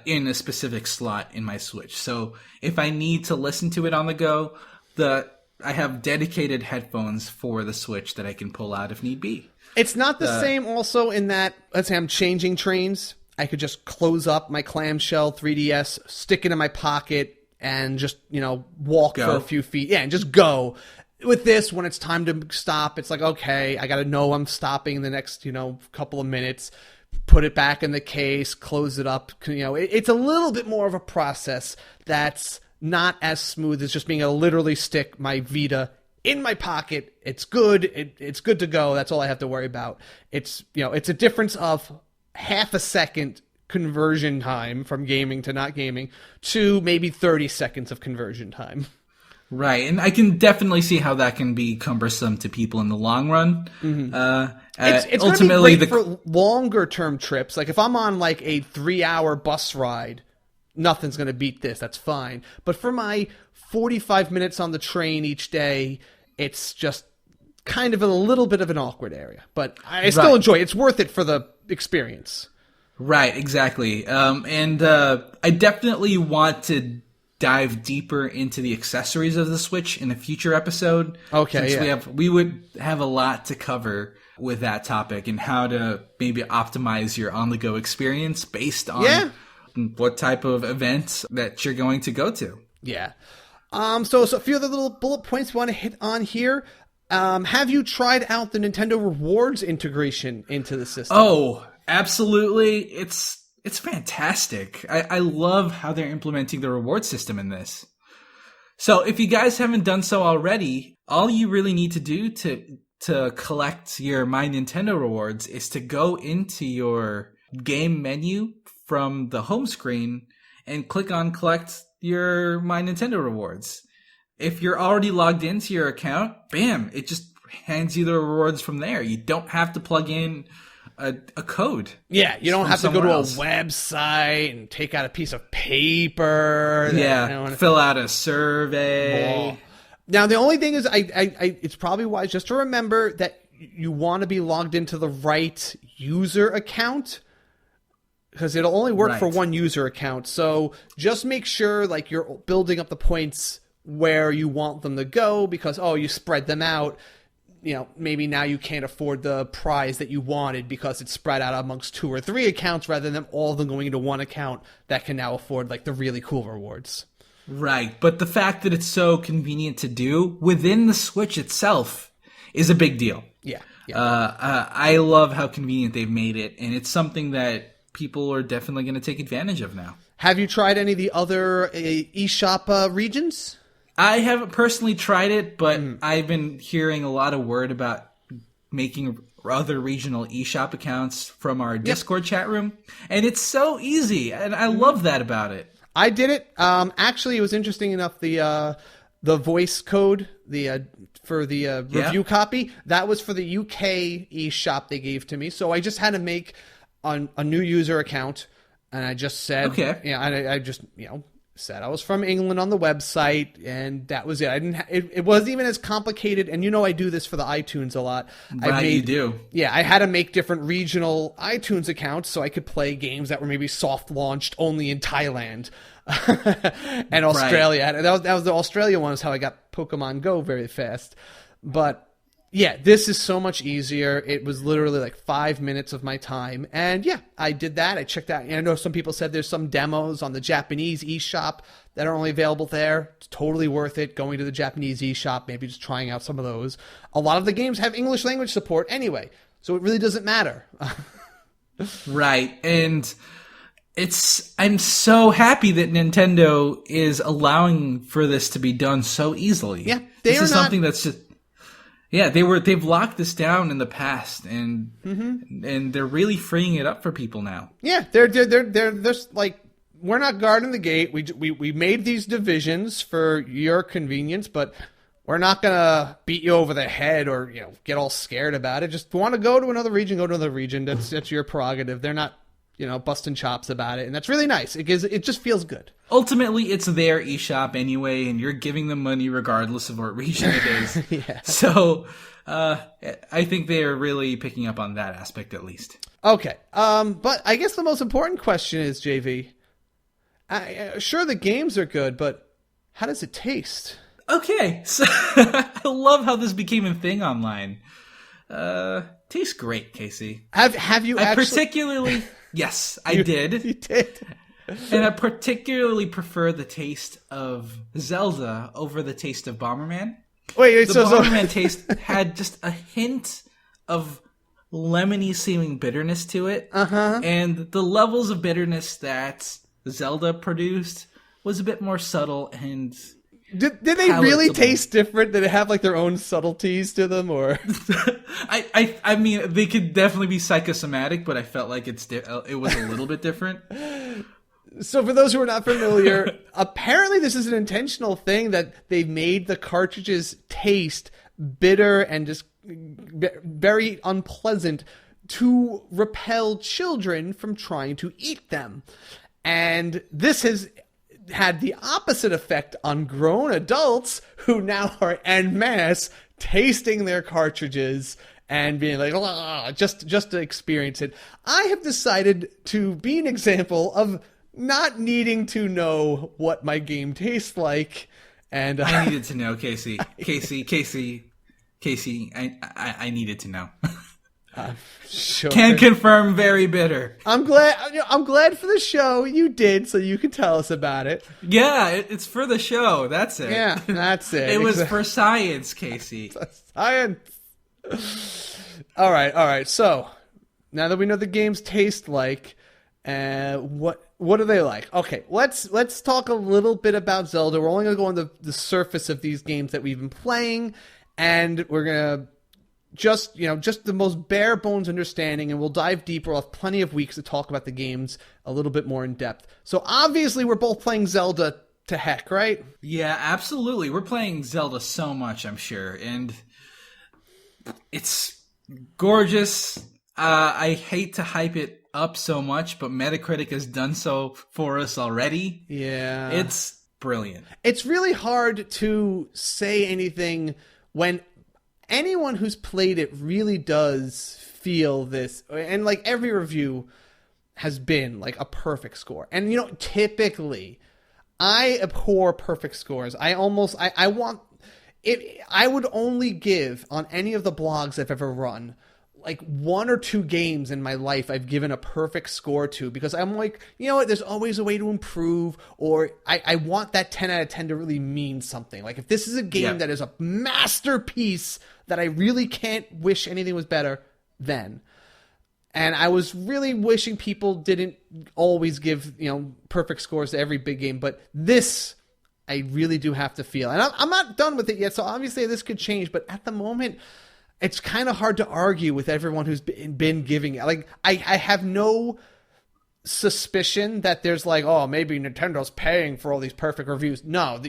S2: in a specific slot in my Switch. So if I need to listen to it on the go, I have dedicated headphones for the Switch that I can pull out if need be.
S1: It's not the same also in that, let's say I'm changing trains, I could just close up my clamshell 3DS, stick it in my pocket, and just, walk for a few feet. Yeah, and just go. With this, when it's time to stop, it's like, okay, I got to know I'm stopping in the next, couple of minutes. Put it back in the case, close it up. It's a little bit more of a process that's not as smooth as just being able to literally stick my Vita in my pocket. It's good. It's good to go. That's all I have to worry about. It's a difference of half a second conversion time from gaming to not gaming to maybe 30 seconds of conversion time.
S2: Right, and I can definitely see how that can be cumbersome to people in the long run. Mm-hmm.
S1: It's ultimately great for longer term trips. Like if I'm on like a 3-hour bus ride, nothing's going to beat this. That's fine. But for my 45 minutes on the train each day, it's just kind of a little bit of an awkward area. But I still enjoy it. It's worth it for the experience.
S2: Right, exactly. And I definitely want to dive deeper into the accessories of the Switch in a future episode.
S1: Okay,
S2: since we would have a lot to cover with that topic, and how to maybe optimize your on-the-go experience based on what type of events that you're going to go to.
S1: Yeah. So a few other little bullet points we want to hit on here. Have you tried out the Nintendo Rewards integration into the system?
S2: Oh, absolutely. It's fantastic. I love how they're implementing the reward system in this. So if you guys haven't done so already, all you really need to do to collect your My Nintendo rewards is to go into your game menu from the home screen and click on collect your My Nintendo rewards. If you're already logged into your account, bam, it just hands you the rewards from there. You don't have to plug in a code.
S1: Yeah, you don't have to go to
S2: else.
S1: a website and take out a piece of paper.
S2: Fill out a survey.
S1: Well, now, the only thing is, it's probably wise just to remember that you want to be logged into the right user account, because it'll only work for one user account. So just make sure like you're building up the points where you want them to go, because, you spread them out. Maybe now you can't afford the prize that you wanted because it's spread out amongst 2 or 3 accounts rather than all of them going into one account that can now afford like the really cool rewards.
S2: Right, but the fact that it's so convenient to do within the Switch itself is a big deal.
S1: Yeah.
S2: I love how convenient they've made it, and it's something that people are definitely going to take advantage of now.
S1: Have you tried any of the other eShop regions?
S2: I haven't personally tried it, but I've been hearing a lot of word about making other regional eShop accounts from our Discord chat room, and it's so easy, and I love that about it.
S1: I did it. Actually, it was interesting enough. The voice code for the review copy, that was for the UK eShop they gave to me. So I just had to make a new user account, and I just said, I just said I was from England on the website, and that was it. It wasn't even as complicated. And I do this for the iTunes a lot.
S2: You do.
S1: Yeah, I had to make different regional iTunes accounts so I could play games that were maybe soft launched only in Thailand and Australia. Right. That was the Australia one, is how I got Pokemon Go very fast. But yeah, this is so much easier. It was literally like 5 minutes of my time. And yeah, I did that. I checked out. And I know some people said there's some demos on the Japanese eShop that are only available there. It's totally worth it going to the Japanese eShop, maybe just trying out some of those. A lot of the games have English language support anyway, so it really doesn't matter.
S2: Right. And I'm so happy that Nintendo is allowing for this to be done so easily.
S1: Yeah,
S2: something that's just... Yeah, they've locked this down in the past, and they're really freeing it up for people now. Yeah,
S1: they're just like, we're not guarding the gate. We made these divisions for your convenience, but we're not gonna beat you over the head or get all scared about it. Just want to go to another region, go to another region. That's your prerogative. They're not busting chops about it, and that's really nice. It just feels good.
S2: Ultimately, it's their eShop anyway, and you're giving them money regardless of what region it is.
S1: Yeah.
S2: So, I think they are really picking up on that aspect at least.
S1: Okay. But I guess the most important question is, JV, sure the games are good, but how does it taste?
S2: Okay. So, I love how this became a thing online. Tastes great, Casey.
S1: Have you actually...
S2: particularly... Yes, I did.
S1: You did.
S2: And I particularly prefer the taste of Zelda over the taste of Bomberman.
S1: Wait,
S2: the Bomberman taste had just a hint of lemony seeming bitterness to it. And the levels of bitterness that Zelda produced was a bit more subtle and...
S1: Did they really taste different? Did they have like their own subtleties to them, or?
S2: I mean, they could definitely be psychosomatic, but I felt like it was a little bit different.
S1: So for those who are not familiar, apparently this is an intentional thing that they've made the cartridges taste bitter and just very unpleasant to repel children from trying to eat them. And this has had the opposite effect on grown adults who now are en masse tasting their cartridges and being like, just to experience it. I have decided to be an example of not needing to know what my game tastes like. And
S2: I needed to know, Casey. Casey, I needed to know.
S1: Sure.
S2: Can confirm, very bitter.
S1: I'm glad for the show you did, so you can tell us about it.
S2: Yeah, it's for the show. That's it.
S1: Yeah, that's it.
S2: It was for science, Casey.
S1: Science. All right. So now that we know the games taste like, what What are they like? Okay, let's talk a little bit about Zelda. We're only going to go on the surface of these games that we've been playing, and we're going to just the most bare bones understanding, and we'll dive deeper. We'll have plenty of weeks to talk about the games a little bit more in depth. So obviously we're both playing Zelda to heck, right?
S2: Yeah, absolutely. We're playing Zelda so much, I'm sure, and it's gorgeous. I hate to hype it up so much, but Metacritic has done so for us already.
S1: Yeah.
S2: It's brilliant.
S1: It's really hard to say anything when anyone who's played it really does feel this, and like every review has been like a perfect score. And typically I abhor perfect scores. I want it. I would only give on any of the blogs I've ever run like 1 or 2 games in my life I've given a perfect score to, because I'm like, you know what, there's always a way to improve, or I want that 10 out of 10 to really mean something. Like if this is a game that is a masterpiece that I really can't wish anything was better, then. And I was really wishing people didn't always give, perfect scores to every big game, but this I really do have to feel. And I'm not done with it yet, so obviously this could change, but at the moment it's kind of hard to argue with everyone who's been giving it. Like, I have no suspicion that there's like, oh, maybe Nintendo's paying for all these perfect reviews. No,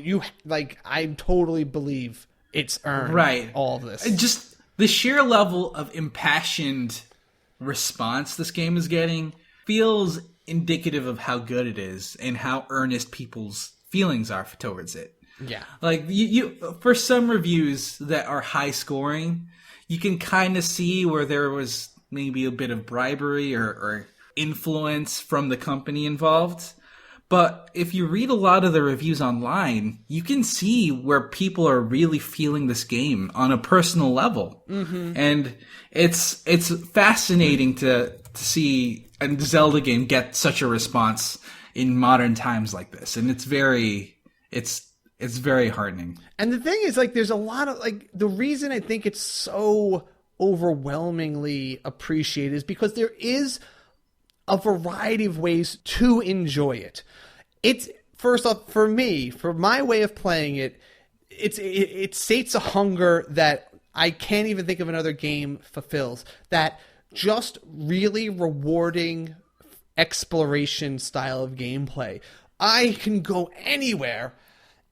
S1: I totally believe it's earned all of this.
S2: Just the sheer level of impassioned response this game is getting feels indicative of how good it is and how earnest people's feelings are towards it.
S1: Yeah.
S2: Like, you for some reviews that are high scoring, you can kind of see where there was maybe a bit of bribery or influence from the company involved. But if you read a lot of the reviews online, you can see where people are really feeling this game on a personal level. Mm-hmm. And it's fascinating to see a Zelda game get such a response in modern times like this. And it's very heartening.
S1: And the thing is, like, there's a lot of, like, the reason I think it's so overwhelmingly appreciated is because there is a variety of ways to enjoy it. It's, first off, for me, for my way of playing it, it sates a hunger that I can't even think of another game fulfills. That just really rewarding exploration style of gameplay. I can go anywhere,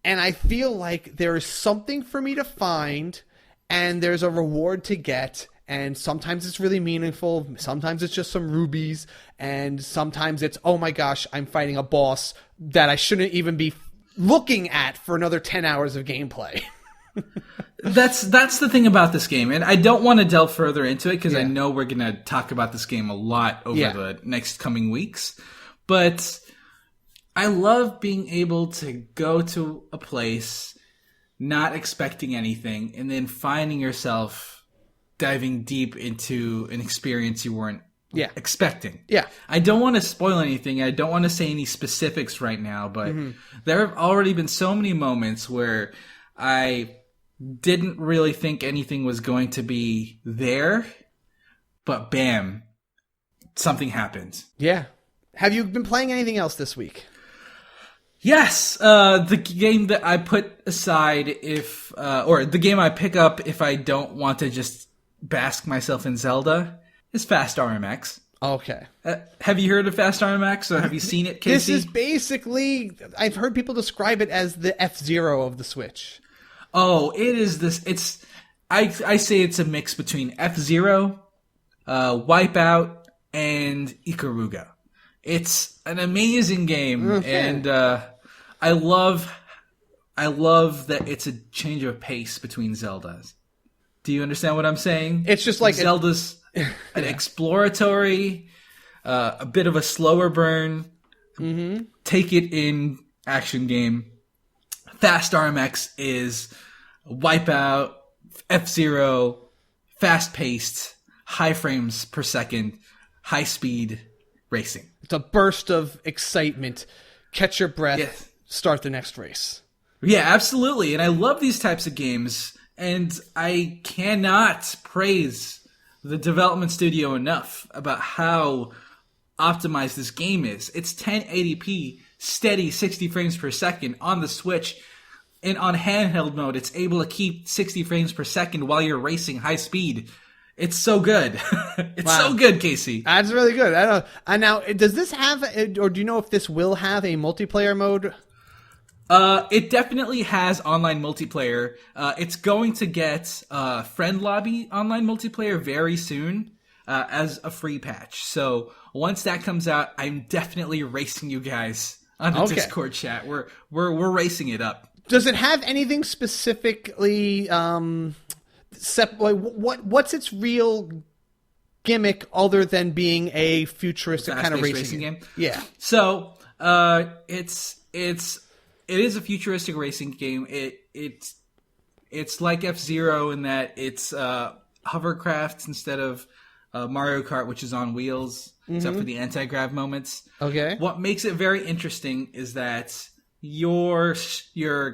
S1: and I feel like there is something for me to find, and there's a reward to get, and sometimes it's really meaningful, sometimes it's just some rubies, and sometimes it's, oh my gosh, I'm fighting a boss that I shouldn't even be looking at for another 10 hours of gameplay.
S2: That's the thing about this game, and I don't want to delve further into it because I know we're going to talk about this game a lot over the next coming weeks, but I love being able to go to a place not expecting anything and then finding yourself diving deep into an experience you weren't expecting. Yeah. I don't want to spoil anything. I don't want to say any specifics right now, but there have already been so many moments where I didn't really think anything was going to be there, but bam, something happened.
S1: Yeah. Have you been playing anything else this week?
S2: Yes, the game that I put aside or the game I pick up if I don't want to just bask myself in Zelda is Fast RMX.
S1: Okay.
S2: Have you heard of Fast RMX, or have you seen it, Casey?
S1: This is basically, I've heard people describe it as the F-Zero of the Switch.
S2: Oh, it is this, I say it's a mix between F-Zero, Wipeout, and Ikaruga. It's an amazing game, and I love that it's a change of pace between Zeldas. Do you understand what I'm saying?
S1: It's just like
S2: Zelda's an exploratory, a bit of a slower burn, take it in action game. Fast RMX is Wipeout, F-Zero, fast paced, high frames per second, high speed racing.
S1: It's a burst of excitement. Catch your breath. Start the next race.
S2: Yeah, absolutely. And I love these types of games, and I cannot praise the development studio enough about how optimized this game is. It's 1080p, steady 60 frames per second on the Switch. And on handheld mode, it's able to keep 60 frames per second while you're racing high speed. It's so good. It's so good, Casey.
S1: That's really good. I don't. And now, does this have, or do you know if this will have a multiplayer mode?
S2: It definitely has online multiplayer. It's going to get friend lobby online multiplayer very soon as a free patch. So once that comes out, I'm definitely racing you guys on the Discord chat. We're racing it up.
S1: Does it have anything specifically? What's its real gimmick other than being a futuristic kind of racing game? Yeah.
S2: So it is a futuristic racing game. It's like F-Zero in that it's hovercraft instead of Mario Kart, which is on wheels, except for the anti-grav moments.
S1: Okay.
S2: What makes it very interesting is that your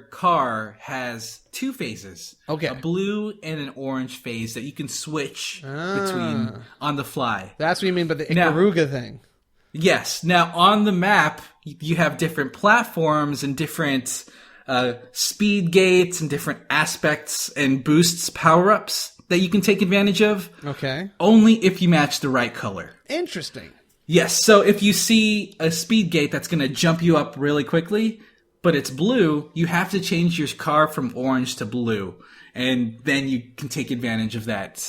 S2: car has two phases.
S1: Okay.
S2: A blue and an orange phase that you can switch between on the fly.
S1: That's what you mean by the Ikaruga thing.
S2: Yes. Now, on the map, you have different platforms and different speed gates and different aspects and boosts, power-ups that you can take advantage of.
S1: Okay.
S2: Only if you match the right color.
S1: Interesting.
S2: Yes. So if you see a speed gate that's going to jump you up really quickly, but it's blue, you have to change your car from orange to blue. And then you can take advantage of that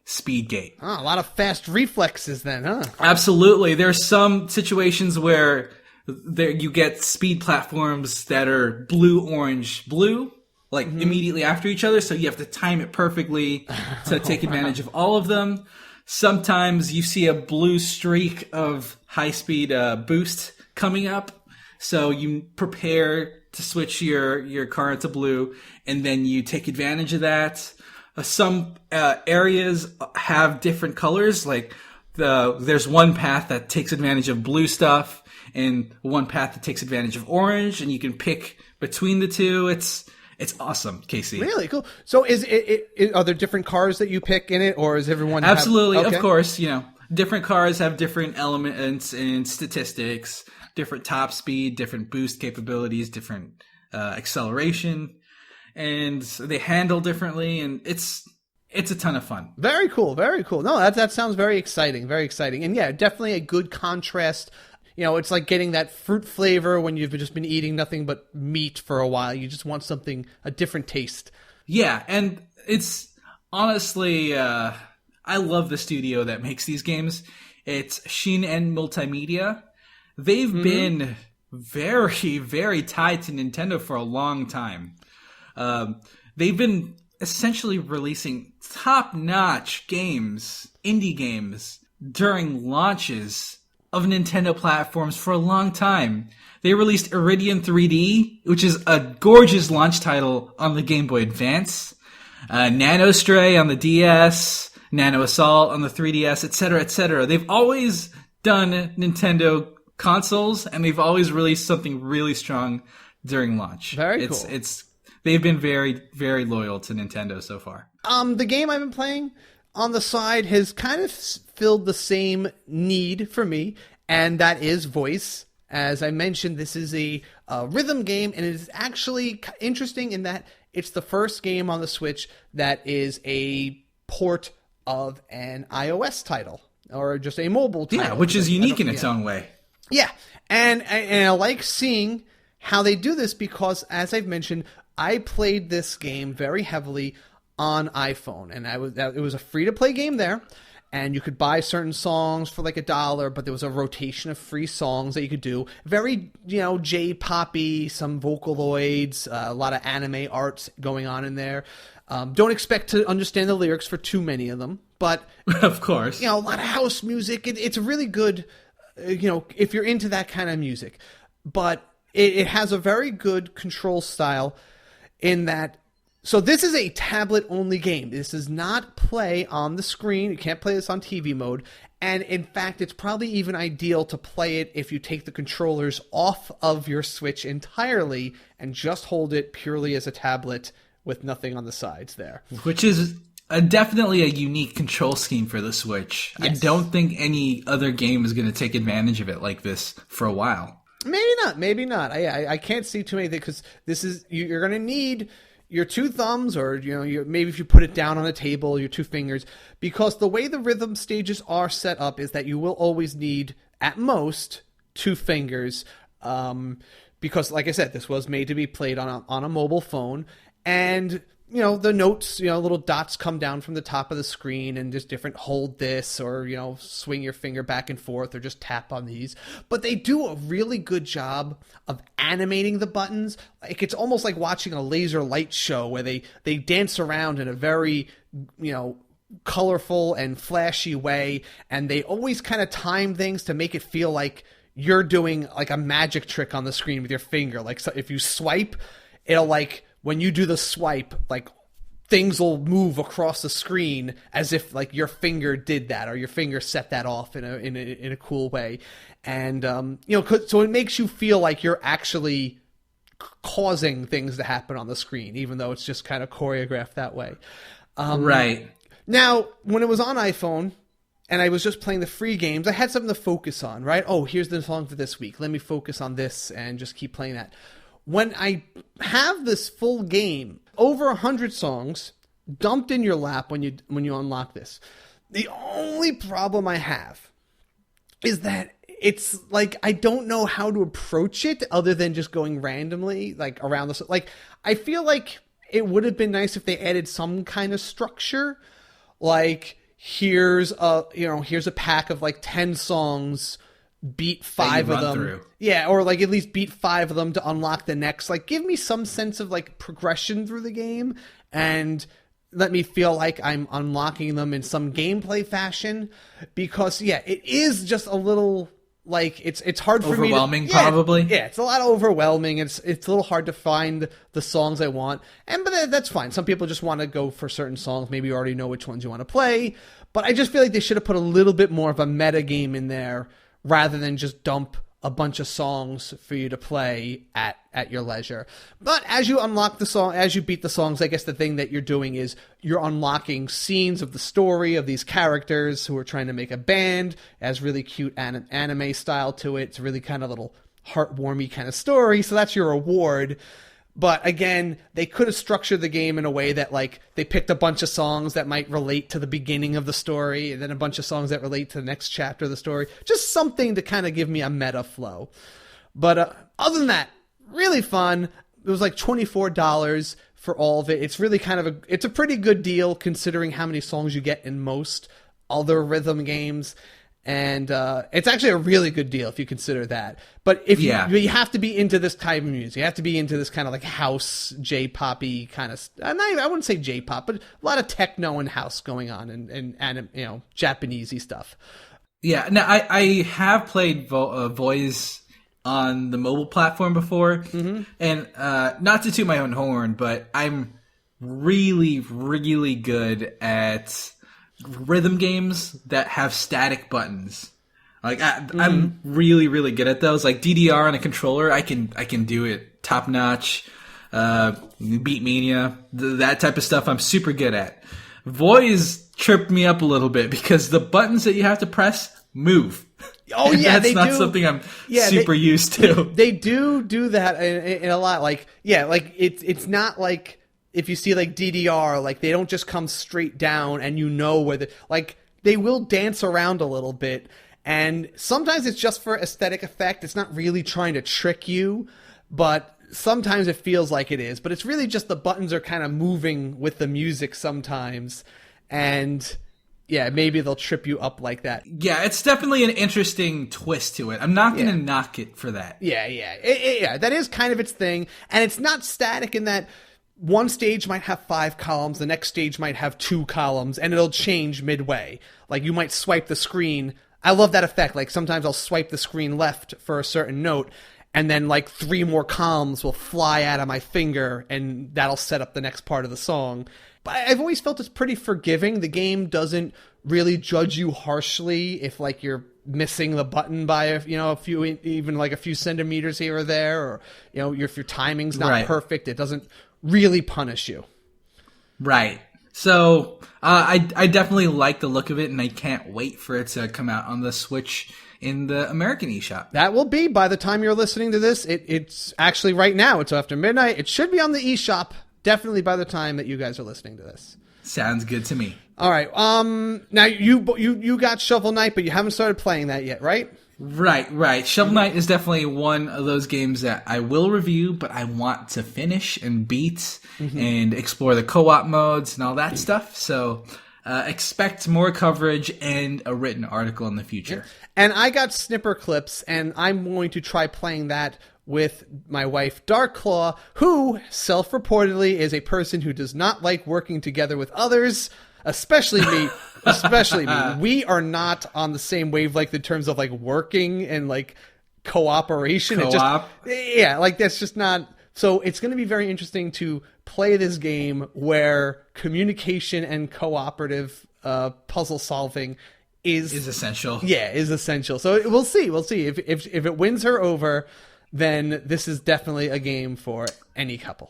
S2: speed gate.
S1: Oh, a lot of fast reflexes then, huh?
S2: Absolutely. There's some situations where you get speed platforms that are blue, orange, blue, like immediately after each other. So you have to time it perfectly to take advantage of all of them. Sometimes you see a blue streak of high-speed boost coming up. So you prepare to switch your car into blue, and then you take advantage of that. Some areas have different colors. Like there's one path that takes advantage of blue stuff, and one path that takes advantage of orange, and you can pick between the two. It's awesome, Casey.
S1: Really cool. So are there different cars that you pick in it, or is everyone
S2: absolutely? Of course, different cars have different elements and statistics. Different top speed, different boost capabilities, different acceleration, and they handle differently, and it's a ton of fun.
S1: Very cool, very cool. No, that sounds very exciting, and yeah, definitely a good contrast. It's like getting that fruit flavor when you've just been eating nothing but meat for a while. You just want a different taste.
S2: Yeah, and it's honestly, I love the studio that makes these games. It's Shin-En Multimedia. They've been very, very tied to Nintendo for a long time. They've been essentially releasing top-notch games, indie games, during launches of Nintendo platforms for a long time. They released Iridium 3D, which is a gorgeous launch title on the Game Boy Advance, Nanostray on the DS, Nano Assault on the 3DS, etc., etc. They've always done Nintendo consoles, and they've always released something really strong during launch.
S1: Very cool.
S2: They've been very, very loyal to Nintendo so far.
S1: The game I've been playing on the side has kind of filled the same need for me, and that is voice. As I mentioned, this is a rhythm game, and it is actually interesting in that it's the first game on the Switch that is a port of an iOS title, or just a mobile title.
S2: Yeah, which is unique in its own way.
S1: Yeah, and I like seeing how they do this because, as I've mentioned, I played this game very heavily on iPhone, and it was a free-to-play game there, and you could buy certain songs for like $1, but there was a rotation of free songs that you could do. Very, J-poppy, some Vocaloids, a lot of anime arts going on in there. Don't expect to understand the lyrics for too many of them, but
S2: of course,
S1: a lot of house music. It's really good. If you're into that kind of music. But it has a very good control style in that. So this is a tablet-only game. This does not play on the screen. You can't play this on TV mode. And in fact, it's probably even ideal to play it if you take the controllers off of your Switch entirely and just hold it purely as a tablet with nothing on the sides there.
S2: Which is Definitely a unique control scheme for the Switch. Yes. I don't think any other game is going to take advantage of it like this for a while.
S1: Maybe not. I can't see too many things, because this is, you're going to need your two thumbs, or maybe if you put it down on a table, your two fingers, because the way the rhythm stages are set up is that you will always need at most two fingers, because like I said, this was made to be played on a mobile phone, and the notes, little dots come down from the top of the screen, and just different hold this, or, swing your finger back and forth, or just tap on these. But they do a really good job of animating the buttons. Like, it's almost like watching a laser light show where they dance around in a very, colorful and flashy way. And they always kind of time things to make it feel like you're doing like a magic trick on the screen with your finger. Like, so if you swipe, it'll like, when you do the swipe, like, things will move across the screen as if like your finger did that, or your finger set that off in a cool way. And, so it makes you feel like you're actually causing things to happen on the screen, even though it's just kind of choreographed that way.
S2: Right.
S1: Now, when it was on iPhone and I was just playing the free games, I had something to focus on, right? Oh, here's the song for this week. Let me focus on this and just keep playing that. When I have this full game, over 100 songs dumped in your lap when you unlock this, the only problem I have is that it's like I don't know how to approach it other than just going randomly, like around the, like, I feel like it would have been nice if they added some kind of structure, like here's a pack of like 10 songs. Beat 5 of them. Through. Yeah, or like at least beat 5 of them to unlock the next. Like, give me some sense of like progression through the game, and let me feel like I'm unlocking them in some gameplay fashion, because it is just a little like it's hard for me.
S2: Overwhelming, probably.
S1: Yeah, it's a lot overwhelming. It's a little hard to find the songs I want, but that's fine. Some people just want to go for certain songs. Maybe you already know which ones you want to play, but I just feel like they should have put a little bit more of a meta game in there, rather than just dump a bunch of songs for you to play at your leisure. But as you unlock the song, as you beat the songs, I guess the thing that you're doing is you're unlocking scenes of the story of these characters who are trying to make a band. It has really cute anime style to it. It's a really kind of little heartwarmy kind of story. So that's your reward. But again, they could have structured the game in a way that, like, they picked a bunch of songs that might relate to the beginning of the story, and then a bunch of songs that relate to the next chapter of the story. Just something to kind of give me a meta flow. But other than that, really fun. It was like $24 for all of it. It's really kind of it's a pretty good deal considering how many songs you get in most other rhythm games. And it's actually a really good deal if you consider that. But if you have to be into this type of music, you have to be into this kind of like house, J-poppy kind of. I wouldn't say J-pop, but a lot of techno and house going on, and Japanesey stuff.
S2: Yeah, now I have played Voez on the mobile platform before, and not to toot my own horn, but I'm really, really good at rhythm games that have static buttons. Like I'm really, really good at those. Like DDR on a controller, I can do it top notch. Beat Mania, that type of stuff I'm super good at. Voice tripped me up a little bit because the buttons that you have to press move.
S1: Oh yeah,
S2: that's not something I'm super used to.
S1: They do that in a lot. Like it's not like if you see like DDR, like they don't just come straight down and where like they will dance around a little bit, and sometimes it's just for aesthetic effect. It's not really trying to trick you, but sometimes it feels like it is. But it's really just the buttons are kind of moving with the music sometimes, and yeah, maybe they'll trip you up like that.
S2: Yeah, it's definitely an interesting twist to it. I'm not going to knock it for that.
S1: Yeah. That is kind of its thing, and it's not static in that one stage might have 5 columns, the next stage might have 2 columns, and it'll change midway. Like, you might swipe the screen. I love that effect. Like, sometimes I'll swipe the screen left for a certain note, and then, like, 3 more columns will fly out of my finger, and that'll set up the next part of the song. But I've always felt it's pretty forgiving. The game doesn't really judge you harshly if, like, you're missing the button by a few centimeters here or there, or, if your timing's not perfect, it doesn't really punish you.
S2: Right. So I definitely like the look of it, and I can't wait for it to come out on the Switch in the American eShop.
S1: That will be by the time you're listening to this. It's actually right now. It's after midnight. It should be on the eShop definitely by the time that you guys are listening to this.
S2: Sounds good to me.
S1: All right. Now you got Shovel Knight, but you haven't started playing that yet, right?
S2: Right. Shovel Knight is definitely one of those games that I will review, but I want to finish and beat and explore the co-op modes and all that stuff. So expect more coverage and a written article in the future.
S1: And I got Snipperclips, and I'm going to try playing that with my wife, Darkclaw, who self-reportedly is a person who does not like working together with others, especially me. Especially me. We are not on the same wavelength in terms of like working and like cooperation.
S2: Co-op?
S1: That's just not. So it's going to be very interesting to play this game where communication and cooperative puzzle solving is
S2: essential.
S1: Yeah, is essential. So we'll see. We'll see if it wins her over. Then this is definitely a game for any couple.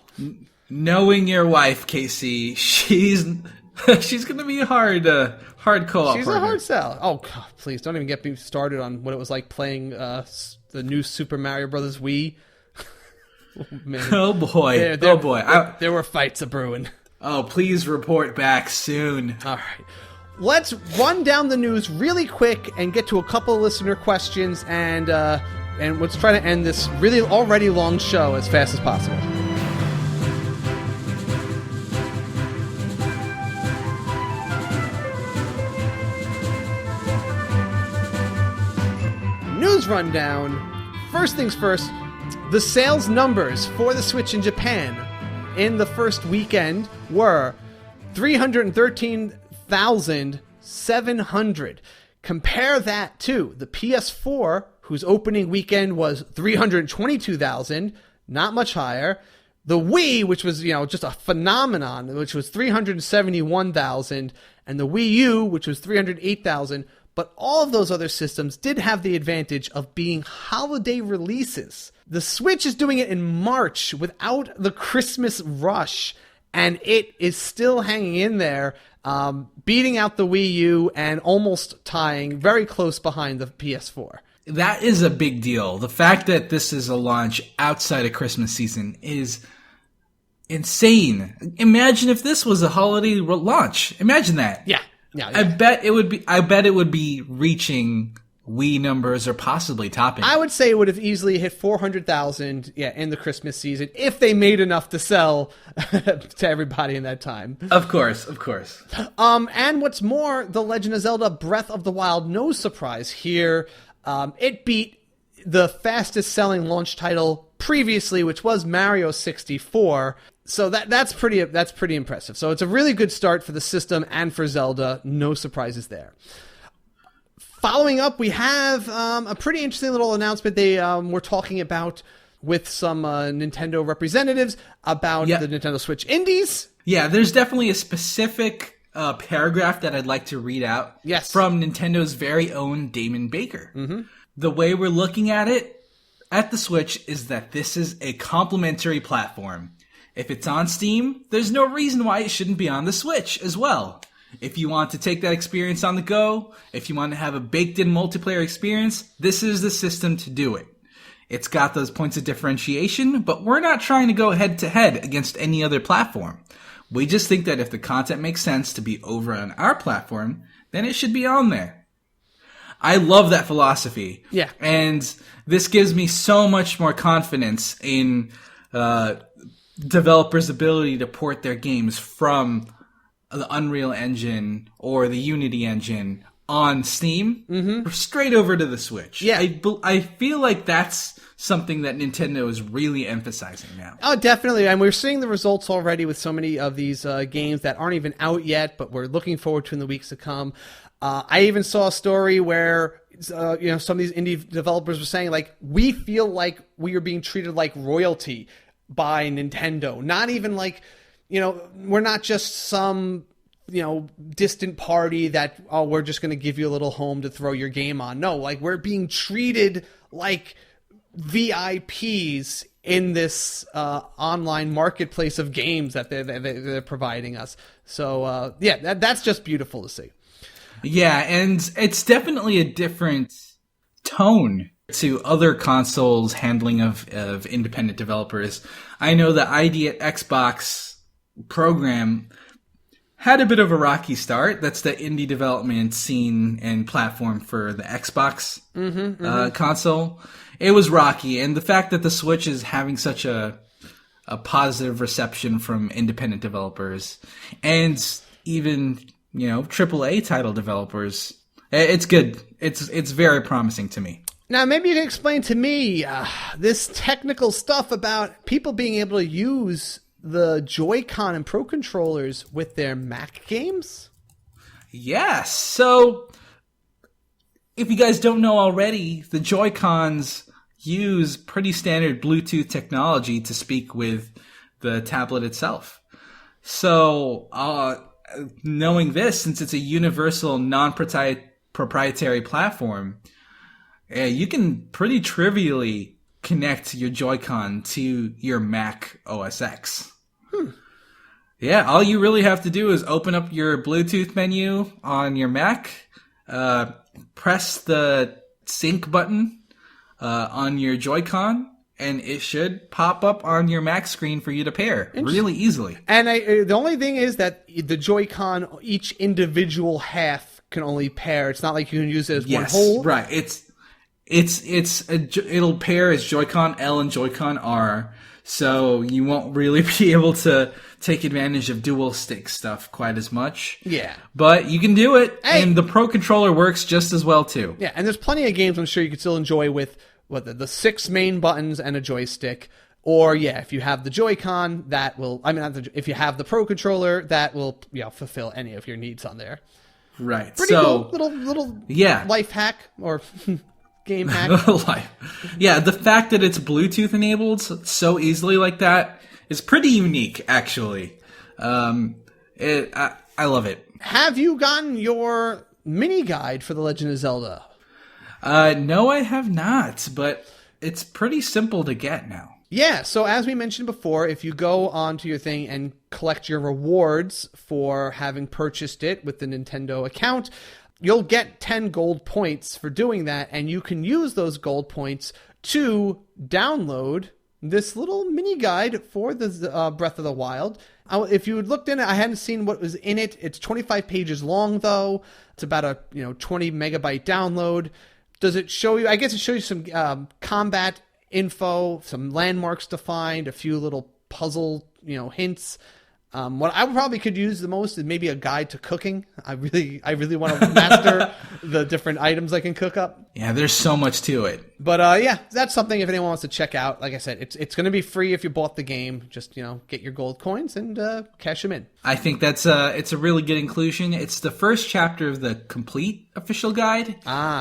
S2: Knowing your wife, Casey, she's going to be a hard co-op.
S1: She's
S2: partner.
S1: a hard sell. Oh, God, please don't even get me started on what it was like playing the new Super Mario Brothers Wii. Oh, man.
S2: Oh boy.
S1: There were fights a brewing.
S2: Oh, please report back soon.
S1: All right. Let's run down the news really quick and get to a couple of listener questions, and let's try to end this really already long show as fast as possible. News rundown. First things first, the sales numbers for the Switch in Japan in the first weekend were 313,700. Compare that to the PS4, whose opening weekend was 322,000, not much higher. The Wii, which was, just a phenomenon, which was 371,000, and the Wii U, which was 308,000. But all of those other systems did have the advantage of being holiday releases. The Switch is doing it in March without the Christmas rush, and it is still hanging in there, beating out the Wii U and almost tying very close behind the PS4.
S2: That is a big deal. The fact that this is a launch outside of Christmas season is insane. Imagine if this was a holiday launch. Imagine that.
S1: Yeah.
S2: I bet it would be reaching Wii numbers or possibly topping.
S1: I would say it would have easily hit 400,000 in the Christmas season if they made enough to sell to everybody in that time.
S2: Of course.
S1: And what's more, The Legend of Zelda Breath of the Wild, no surprise here, it beat the fastest selling launch title previously, which was Mario 64. So that's pretty impressive. So it's a really good start for the system and for Zelda. No surprises there. Following up, we have a pretty interesting little announcement they were talking about with some Nintendo representatives about the Nintendo Switch Indies.
S2: Yeah, there's definitely a specific paragraph that I'd like to read out from Nintendo's very own Damon Baker. Mm-hmm. The way we're looking at it at the Switch is that this is a complementary platform. If it's on Steam, there's no reason why it shouldn't be on the Switch as well. If you want to take that experience on the go, if you want to have a baked-in multiplayer experience, this is the system to do it. It's got those points of differentiation, but we're not trying to go head-to-head against any other platform. We just think that if the content makes sense to be over on our platform, then it should be on there. I love that philosophy.
S1: Yeah.
S2: And this gives me so much more confidence in developers' ability to port their games from the Unreal Engine or the Unity engine on Steam straight over to the Switch.
S1: Yeah.
S2: I feel like that's something that Nintendo is really emphasizing now.
S1: Oh, definitely. And we're seeing the results already with so many of these games that aren't even out yet, but we're looking forward to in the weeks to come. I even saw a story where some of these indie developers were saying, like, we feel like we are being treated like royalty by Nintendo. Not even like, we're not just some, distant party that, we're just going to give you a little home to throw your game on. No, like, we're being treated like VIPs in this online marketplace of games that they're providing us. So that's just beautiful to see.
S2: Yeah, and it's definitely a different tone to other consoles handling of independent developers. I know the ID at Xbox program had a bit of a rocky start. That's the indie development scene and platform for the Xbox console. It was rocky, and the fact that the Switch is having such a positive reception from independent developers and even, AAA title developers, it's good. It's very promising to me.
S1: Now, maybe you can explain to me this technical stuff about people being able to use the Joy-Con and Pro Controllers with their Mac games?
S2: Yes. So, if you guys don't know already, the Joy-Cons use pretty standard Bluetooth technology to speak with the tablet itself. So, knowing this, since it's a universal, non-proprietary platform, you can pretty trivially connect your Joy-Con to your Mac OS X. Yeah, all you really have to do is open up your Bluetooth menu on your Mac, press the sync button on your Joy-Con, and it should pop up on your Mac screen for you to pair really easily.
S1: And the only thing is that the Joy-Con, each individual half can only pair. It's not like you can use it as one whole.
S2: Right. It'll pair as Joy-Con L and Joy-Con R, so you won't really be able to take advantage of dual stick stuff quite as much.
S1: Yeah.
S2: But you can do it, and the Pro Controller works just as well too.
S1: Yeah, and there's plenty of games I'm sure you can still enjoy with the 6 main buttons and a joystick. Or, if you have the Joy-Con, if you have the Pro Controller, that will fulfill any of your needs on there.
S2: Right.
S1: Pretty cool little life hack or game hack.
S2: Yeah, the fact that it's Bluetooth enabled so easily like that is pretty unique, actually. I love it.
S1: Have you gotten your mini guide for The Legend of Zelda?
S2: No, I have not, but it's pretty simple to get now.
S1: Yeah, so as we mentioned before, if you go onto your thing and collect your rewards for having purchased it with the Nintendo account, you'll get 10 gold points for doing that, and you can use those gold points to download this little mini guide for the Breath of the Wild. If you had looked in it, I hadn't seen what was in it. It's 25 pages long, though. It's about a 20 megabyte download. Does it show you? I guess it shows you some combat info, some landmarks to find, a few little puzzle hints. What I probably could use the most is maybe a guide to cooking. I really want to master the different items I can cook up.
S2: Yeah, there's so much to it.
S1: But that's something if anyone wants to check out. Like I said, it's going to be free if you bought the game. Just get your gold coins and cash them in.
S2: I think it's a really good inclusion. It's the first chapter of the complete official guide.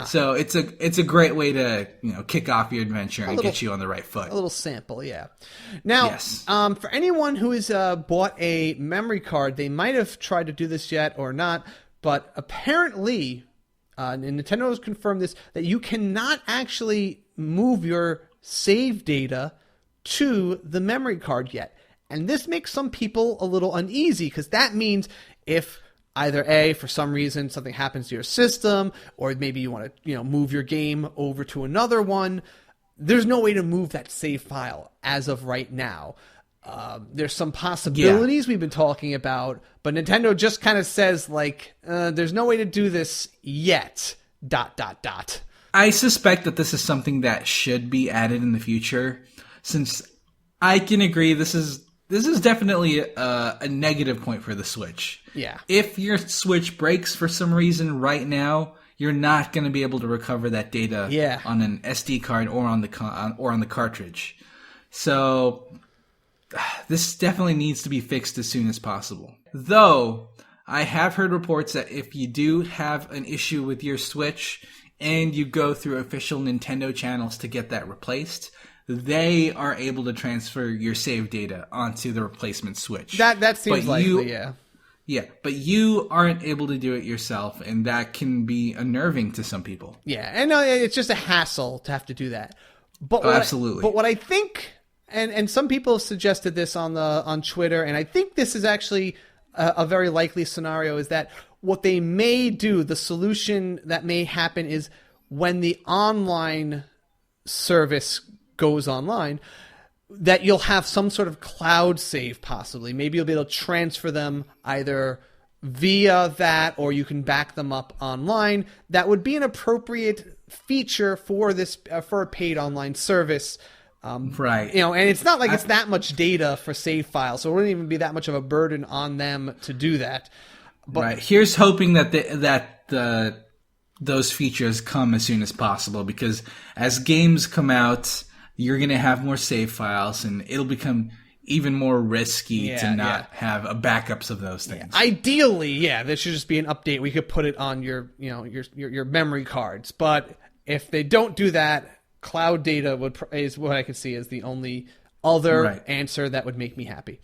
S2: So it's a great way to kick off your adventure and get you on the right foot.
S1: A little sample, yeah. Now, for anyone who has bought a memory card, they might have tried to do this yet or not, but apparently, and Nintendo has confirmed this, that you cannot actually move your save data to the memory card yet. And this makes some people a little uneasy, because that means if either A, for some reason something happens to your system, or maybe you want to move your game over to another one, there's no way to move that save file as of right now. There's some possibilities we've been talking about, but Nintendo just kind of says there's no way to do this yet, ...
S2: I suspect that this is something that should be added in the future, since I can agree this is definitely a negative point for the Switch.
S1: Yeah.
S2: If your Switch breaks for some reason right now, you're not going to be able to recover that data on an SD card or on the cartridge. So this definitely needs to be fixed as soon as possible. Though, I have heard reports that if you do have an issue with your Switch and you go through official Nintendo channels to get that replaced, they are able to transfer your save data onto the replacement Switch.
S1: That seems likely, yeah.
S2: Yeah, but you aren't able to do it yourself, and that can be unnerving to some people.
S1: Yeah, and it's just a hassle to have to do that. But
S2: absolutely.
S1: But what I think... and some people have suggested this on Twitter, and I think this is actually a very likely scenario, is that what they may do, the solution that may happen, is when the online service goes online, that you'll have some sort of cloud save possibly. Maybe you'll be able to transfer them either via that, or you can back them up online. That would be an appropriate feature for this for a paid online service.
S2: Right.
S1: And it's not like it's that much data for save files, so it wouldn't even be that much of a burden on them to do that. But,
S2: right. Here's hoping that those features come as soon as possible, because as games come out, you're going to have more save files, and it'll become even more risky to not have backups of those things.
S1: Ideally, there should just be an update. We could put it on your memory cards, but if they don't do that, cloud data is what I could see as the only other answer that would make me happy.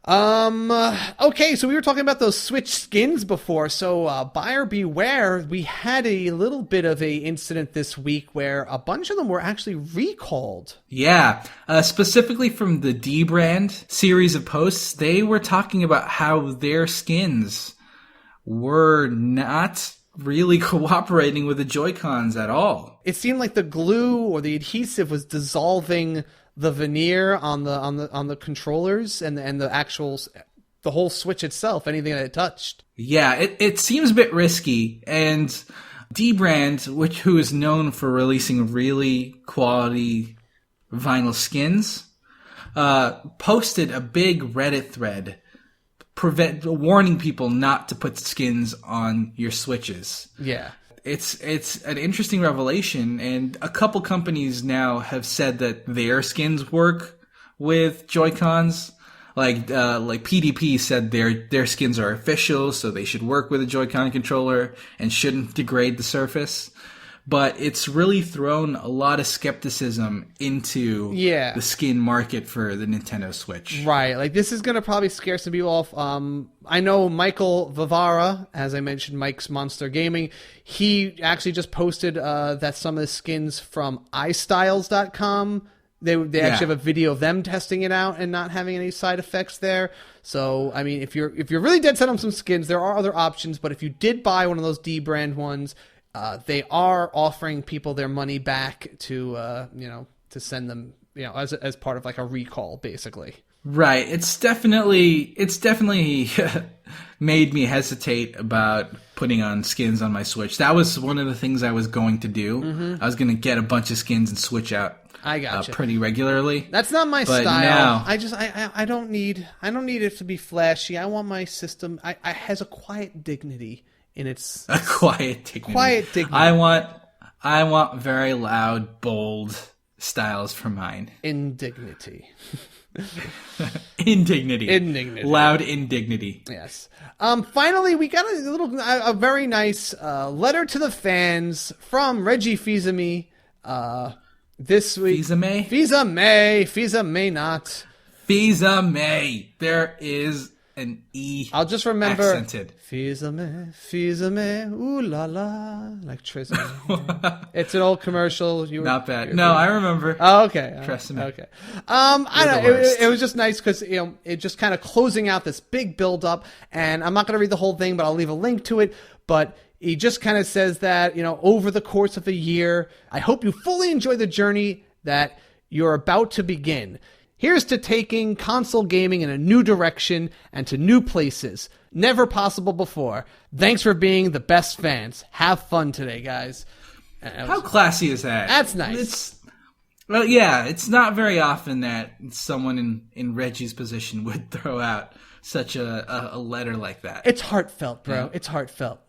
S1: Okay, so we were talking about those Switch skins before, so buyer beware. We had a little bit of a incident this week where a bunch of them were actually recalled.
S2: Yeah, specifically from the D brand series of posts, they were talking about how their skins were not really cooperating with the Joy-Cons at all.
S1: It seemed like the glue or the adhesive was dissolving the veneer on the controllers and the whole Switch itself, anything that it touched.
S2: Yeah, it seems a bit risky, and D-Brand, who is known for releasing really quality vinyl skins, posted a big Reddit thread warning people not to put skins on your Switches.
S1: Yeah.
S2: It's an interesting revelation, and a couple companies now have said that their skins work with Joy-Cons. Like PDP said their skins are official, so they should work with a Joy-Con controller and shouldn't degrade the surface. But it's really thrown a lot of skepticism into the skin market for the Nintendo Switch.
S1: Right. Like, this is going to probably scare some people off. I know Michael Vivara, as I mentioned, Mike's Monster Gaming, he actually just posted that some of the skins from iStyles.com, they actually have a video of them testing it out and not having any side effects there. So, I mean, if you're really dead set on some skins, there are other options. But if you did buy one of those D brand ones, they are offering people their money back to to send them as part of like a recall, basically.
S2: Right. It's definitely made me hesitate about putting on skins on my Switch. That was one of the things I was going to do. Mm-hmm. I was going to get a bunch of skins and switch out.
S1: I gotcha.
S2: Pretty regularly.
S1: That's not my
S2: but
S1: style.
S2: Now,
S1: I don't need it to be flashy. I want my system. I has a quiet dignity. It's
S2: a quiet dignity.
S1: Quiet dignity.
S2: I want very loud, bold styles for mine.
S1: Indignity.
S2: Indignity. Loud indignity.
S1: Yes. Finally, we got a very nice letter to the fans from Reggie Fils-Aimé this week.
S2: Fils-Aimé?
S1: Fils-Aimé not.
S2: Fils-Aimé. There is an E.
S1: I'll just remember
S2: accented.
S1: Fils-Aimé, ooh la la, like Trisme. It's an old commercial.
S2: Not bad. No, I remember.
S1: Oh, okay.
S2: Trisme.
S1: Okay. I don't know. It was just nice because it just kind of closing out this big build up, and I'm not going to read the whole thing, but I'll leave a link to it. But he just kind of says that over the course of a year, I hope you fully enjoy the journey that you're about to begin. Here's to taking console gaming in a new direction and to new places. Never possible before. Thanks for being the best fans. Have fun today, guys.
S2: How classy is that?
S1: That's nice.
S2: It's not very often that someone in Reggie's position would throw out such a letter like that.
S1: It's heartfelt, bro. Yeah. It's heartfelt.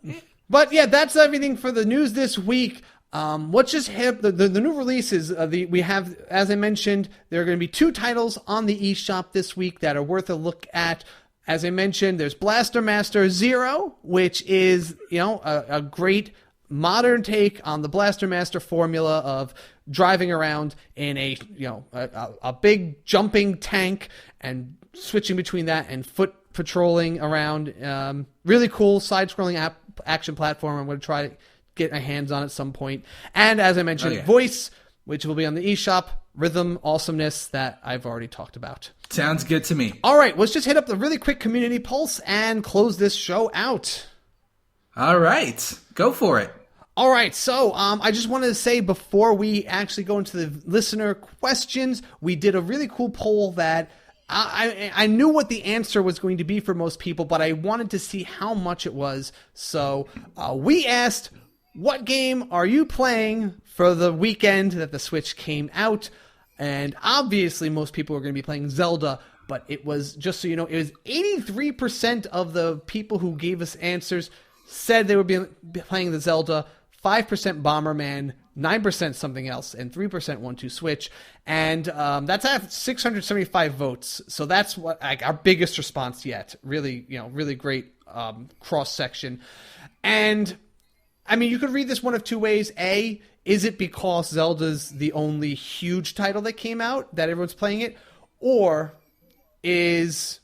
S1: But yeah, that's everything for the news this week. What's just hip? The new releases. We have, as I mentioned, there are going to be 2 titles on the eShop this week that are worth a look at. As I mentioned, there's Blaster Master Zero, which is a great modern take on the Blaster Master formula of driving around in a big jumping tank and switching between that and foot patrolling around. Really cool side-scrolling action platform. I'm going to try to get my hands on at some point. And as I mentioned, Voez which will be on the eShop. Rhythm awesomeness that I've already talked about.
S2: Sounds good to me.
S1: All right, let's just hit up the really quick community pulse and close this show out.
S2: All right, go for it.
S1: All right, so I just wanted to say before we actually go into the listener questions, we did a really cool poll that I knew what the answer was going to be for most people, but I wanted to see how much it was. So we asked, what game are you playing for the weekend that the Switch came out? And obviously most people are going to be playing Zelda, but it was, just so you know, it was 83% of the people who gave us answers said they would be playing the Zelda, 5% Bomberman, 9% something else, and 3% 1-2-Switch. And that's at 675 votes. So that's what our biggest response yet. Really, really great cross section. And I mean, you could read this one of two ways. A, is it because Zelda's the only huge title that came out that everyone's playing it? Or is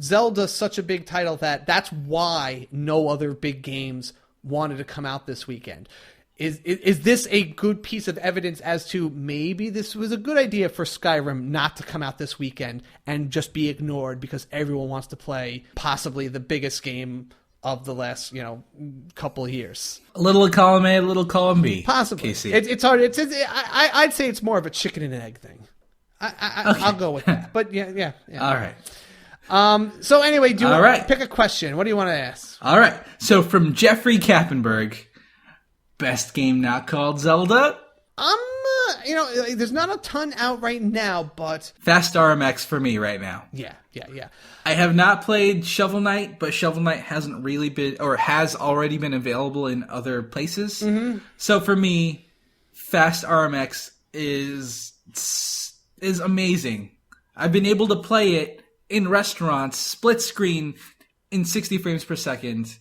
S1: Zelda such a big title that that's why no other big games wanted to come out this weekend? Is this a good piece of evidence as to maybe this was a good idea for Skyrim not to come out this weekend and just be ignored because everyone wants to play possibly the biggest game of the last, couple of years?
S2: A little column A, a little column B.
S1: Possibly.
S2: Casey.
S1: It's hard. I'd say it's more of a chicken and an egg thing. Okay. I'll go with that. But yeah.
S2: All right.
S1: So anyway, do you want to pick a question? What do you want to ask?
S2: All right. So from Jeffrey Kappenberg, best game not called Zelda?
S1: There's not a ton out right now, but
S2: Fast RMX for me right now.
S1: Yeah.
S2: I have not played Shovel Knight, but Shovel Knight hasn't really been, or has already been available in other places. Mm-hmm. So for me, Fast RMX is amazing. I've been able to play it in restaurants, split screen, in 60 frames per second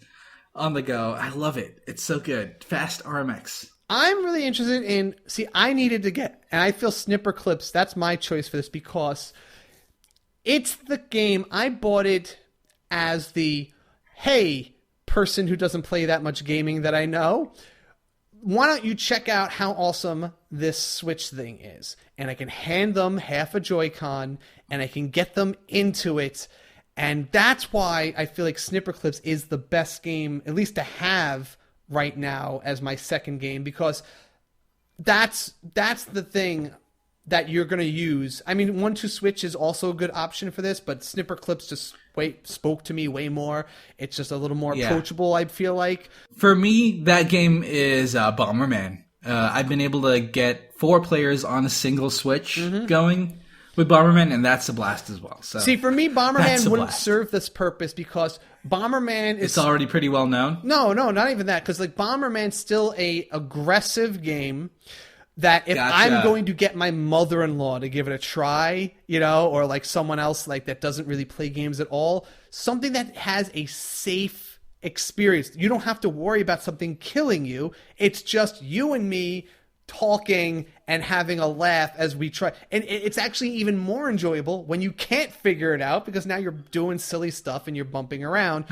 S2: on the go. I love it. It's so good. Fast RMX.
S1: I'm really interested in, I needed to get, and I feel Snipperclips, that's my choice for this because it's the game, I bought it as the, hey, person who doesn't play that much gaming that I know, why don't you check out how awesome this Switch thing is? And I can hand them half a Joy-Con, and I can get them into it. And that's why I feel like Snipperclips is the best game, at least to have right now as my second game, because that's the thing that you're going to use. I mean, 1-2-Switch is also a good option for this, but Snipperclips just spoke to me way more. It's just a little more approachable, I feel like.
S2: For me, that game is Bomberman. I've been able to get 4 players on a single Switch going with Bomberman, and that's a blast as well. So
S1: for me, Bomberman wouldn't serve this purpose because Bomberman is...
S2: It's already pretty well known?
S1: No, not even that, because Bomberman's still a aggressive game that if I'm going to get my mother-in-law to give it a try, or someone else that doesn't really play games at all, something that has a safe experience. You don't have to worry about something killing you. It's just you and me talking and having a laugh as we try. And it's actually even more enjoyable when you can't figure it out because now you're doing silly stuff and you're bumping around.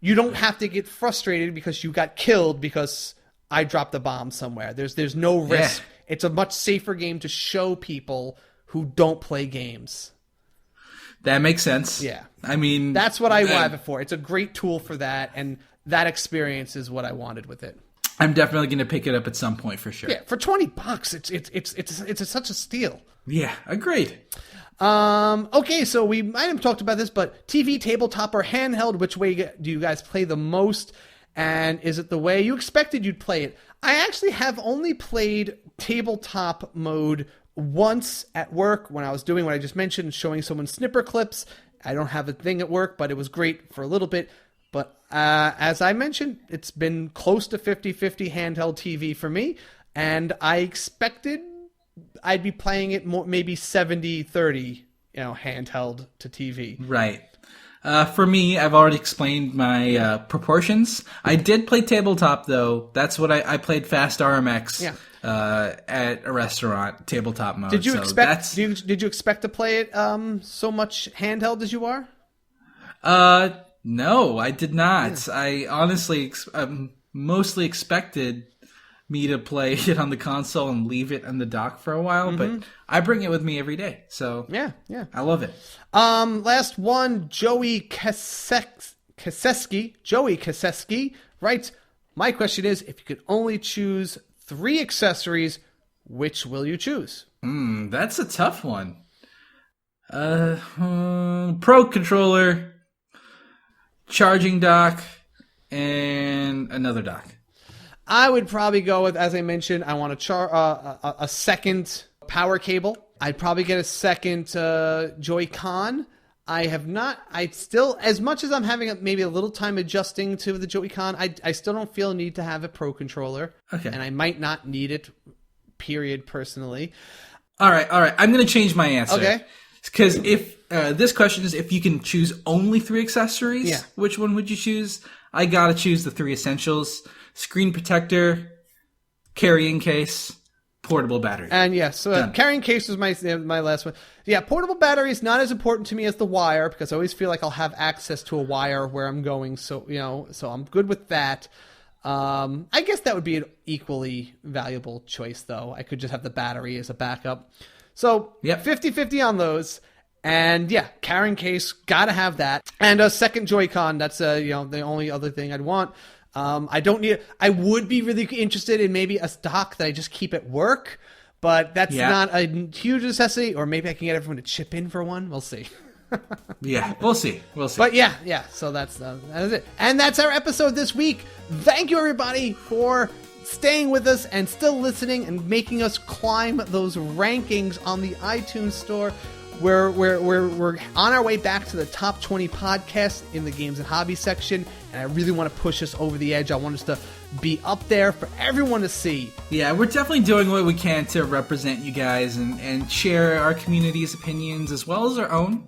S1: You don't have to get frustrated because you got killed because I dropped a bomb somewhere. There's no risk. Yeah. It's a much safer game to show people who don't play games.
S2: That makes sense.
S1: Yeah.
S2: I mean...
S1: That's what I have it for. It's a great tool for that, and that experience is what I wanted with it.
S2: I'm definitely going to pick it up at some point for sure.
S1: Yeah, for $20, it's such a steal.
S2: Yeah, agreed.
S1: Okay, so we might have talked about this, but TV, tabletop, or handheld, which way do you guys play the most? And is it the way you expected you'd play it? I actually have only played tabletop mode once at work when I was doing what I just mentioned, showing someone Snipperclips. I don't have a thing at work, but it was great for a little bit. But as I mentioned, it's been close to 50-50 handheld TV for me, and I expected I'd be playing it more, maybe 70-30, handheld to TV.
S2: Right. For me, I've already explained my proportions. I did play tabletop, though. That's what I played Fast RMX at a restaurant, tabletop mode.
S1: Did you expect to play it so much handheld as you are?
S2: No, I did not. I honestly mostly expected me to play it on the console and leave it on the dock for a while, but I bring it with me every day. So
S1: yeah.
S2: I love it.
S1: Last one, Joey Kaseski writes, my question is, if you could only choose 3 accessories, which will you choose?
S2: That's a tough one. Pro controller, charging dock, and another dock.
S1: I would probably go with, as I mentioned, I want a second power cable. I'd probably get a second Joy-Con. I still, as much as I'm having maybe a little time adjusting to the Joy-Con, I still don't feel a need to have a Pro controller.
S2: Okay.
S1: And I might not need it, period, personally.
S2: All right. I'm going to change my answer.
S1: Okay.
S2: Because if this question is if you can choose only 3 accessories, which one would you choose? I got to choose the 3 essentials. Screen protector, carrying case, portable battery.
S1: And yes, carrying case was my last one. Yeah, portable battery is not as important to me as the wire because I always feel like I'll have access to a wire where I'm going. So, so I'm good with that. I guess that would be an equally valuable choice, though. I could just have the battery as a backup. So, 50-50 on those. And yeah, carrying case, gotta have that. And a second Joy-Con, that's the only other thing I'd want. I would be really interested in maybe a dock that I just keep at work, but that's not a huge necessity, or maybe I can get everyone to chip in for one. We'll see.
S2: Yeah, we'll see.
S1: But yeah, so that's it. And that's our episode this week. Thank you, everybody, for staying with us and still listening and making us climb those rankings on the iTunes store. We're on our way back to the top 20 podcasts in the games and hobby section, and I really want to push us over the edge. I want us to be up there for everyone to see.
S2: Yeah, we're definitely doing what we can to represent you guys and share our community's opinions as well as our own.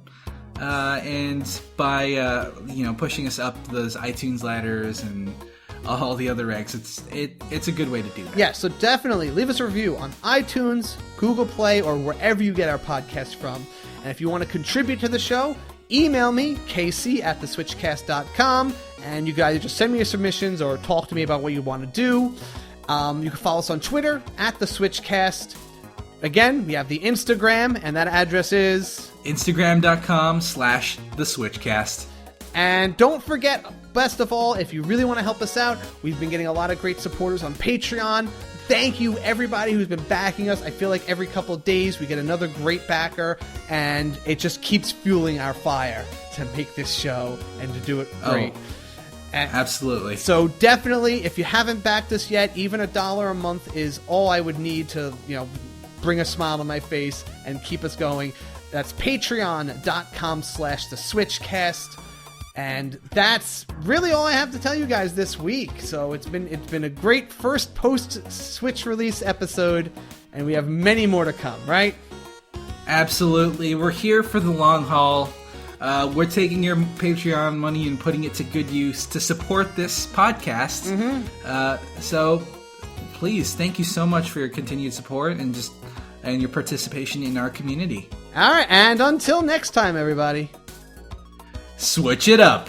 S2: And by pushing us up those iTunes ladders and all the other ranks, it's a good way to do that.
S1: Yeah, so definitely leave us a review on iTunes, Google Play, or wherever you get our podcast from. And if you want to contribute to the show, email me, kc@theswitchcast.com, and you guys just send me your submissions or talk to me about what you want to do. You can follow us on Twitter @theswitchcast. Again, we have the Instagram, and that address is
S2: instagram.com/theswitchcast.
S1: And don't forget, best of all, if you really want to help us out, we've been getting a lot of great supporters on Patreon. Thank you, everybody who's been backing us. I feel like every couple of days we get another great backer, and it just keeps fueling our fire to make this show and to do it great.
S2: Absolutely.
S1: So definitely, if you haven't backed us yet, even $1 a month is all I would need to, bring a smile to my face and keep us going. That's patreon.com/theswitchcast. And that's really all I have to tell you guys this week. So it's been a great first post-Switch release episode, and we have many more to come, right?
S2: Absolutely. We're here for the long haul. We're taking your Patreon money and putting it to good use to support this podcast. So please, thank you so much for your continued support and your participation in our community.
S1: All right, and until next time, everybody.
S2: Switch it up.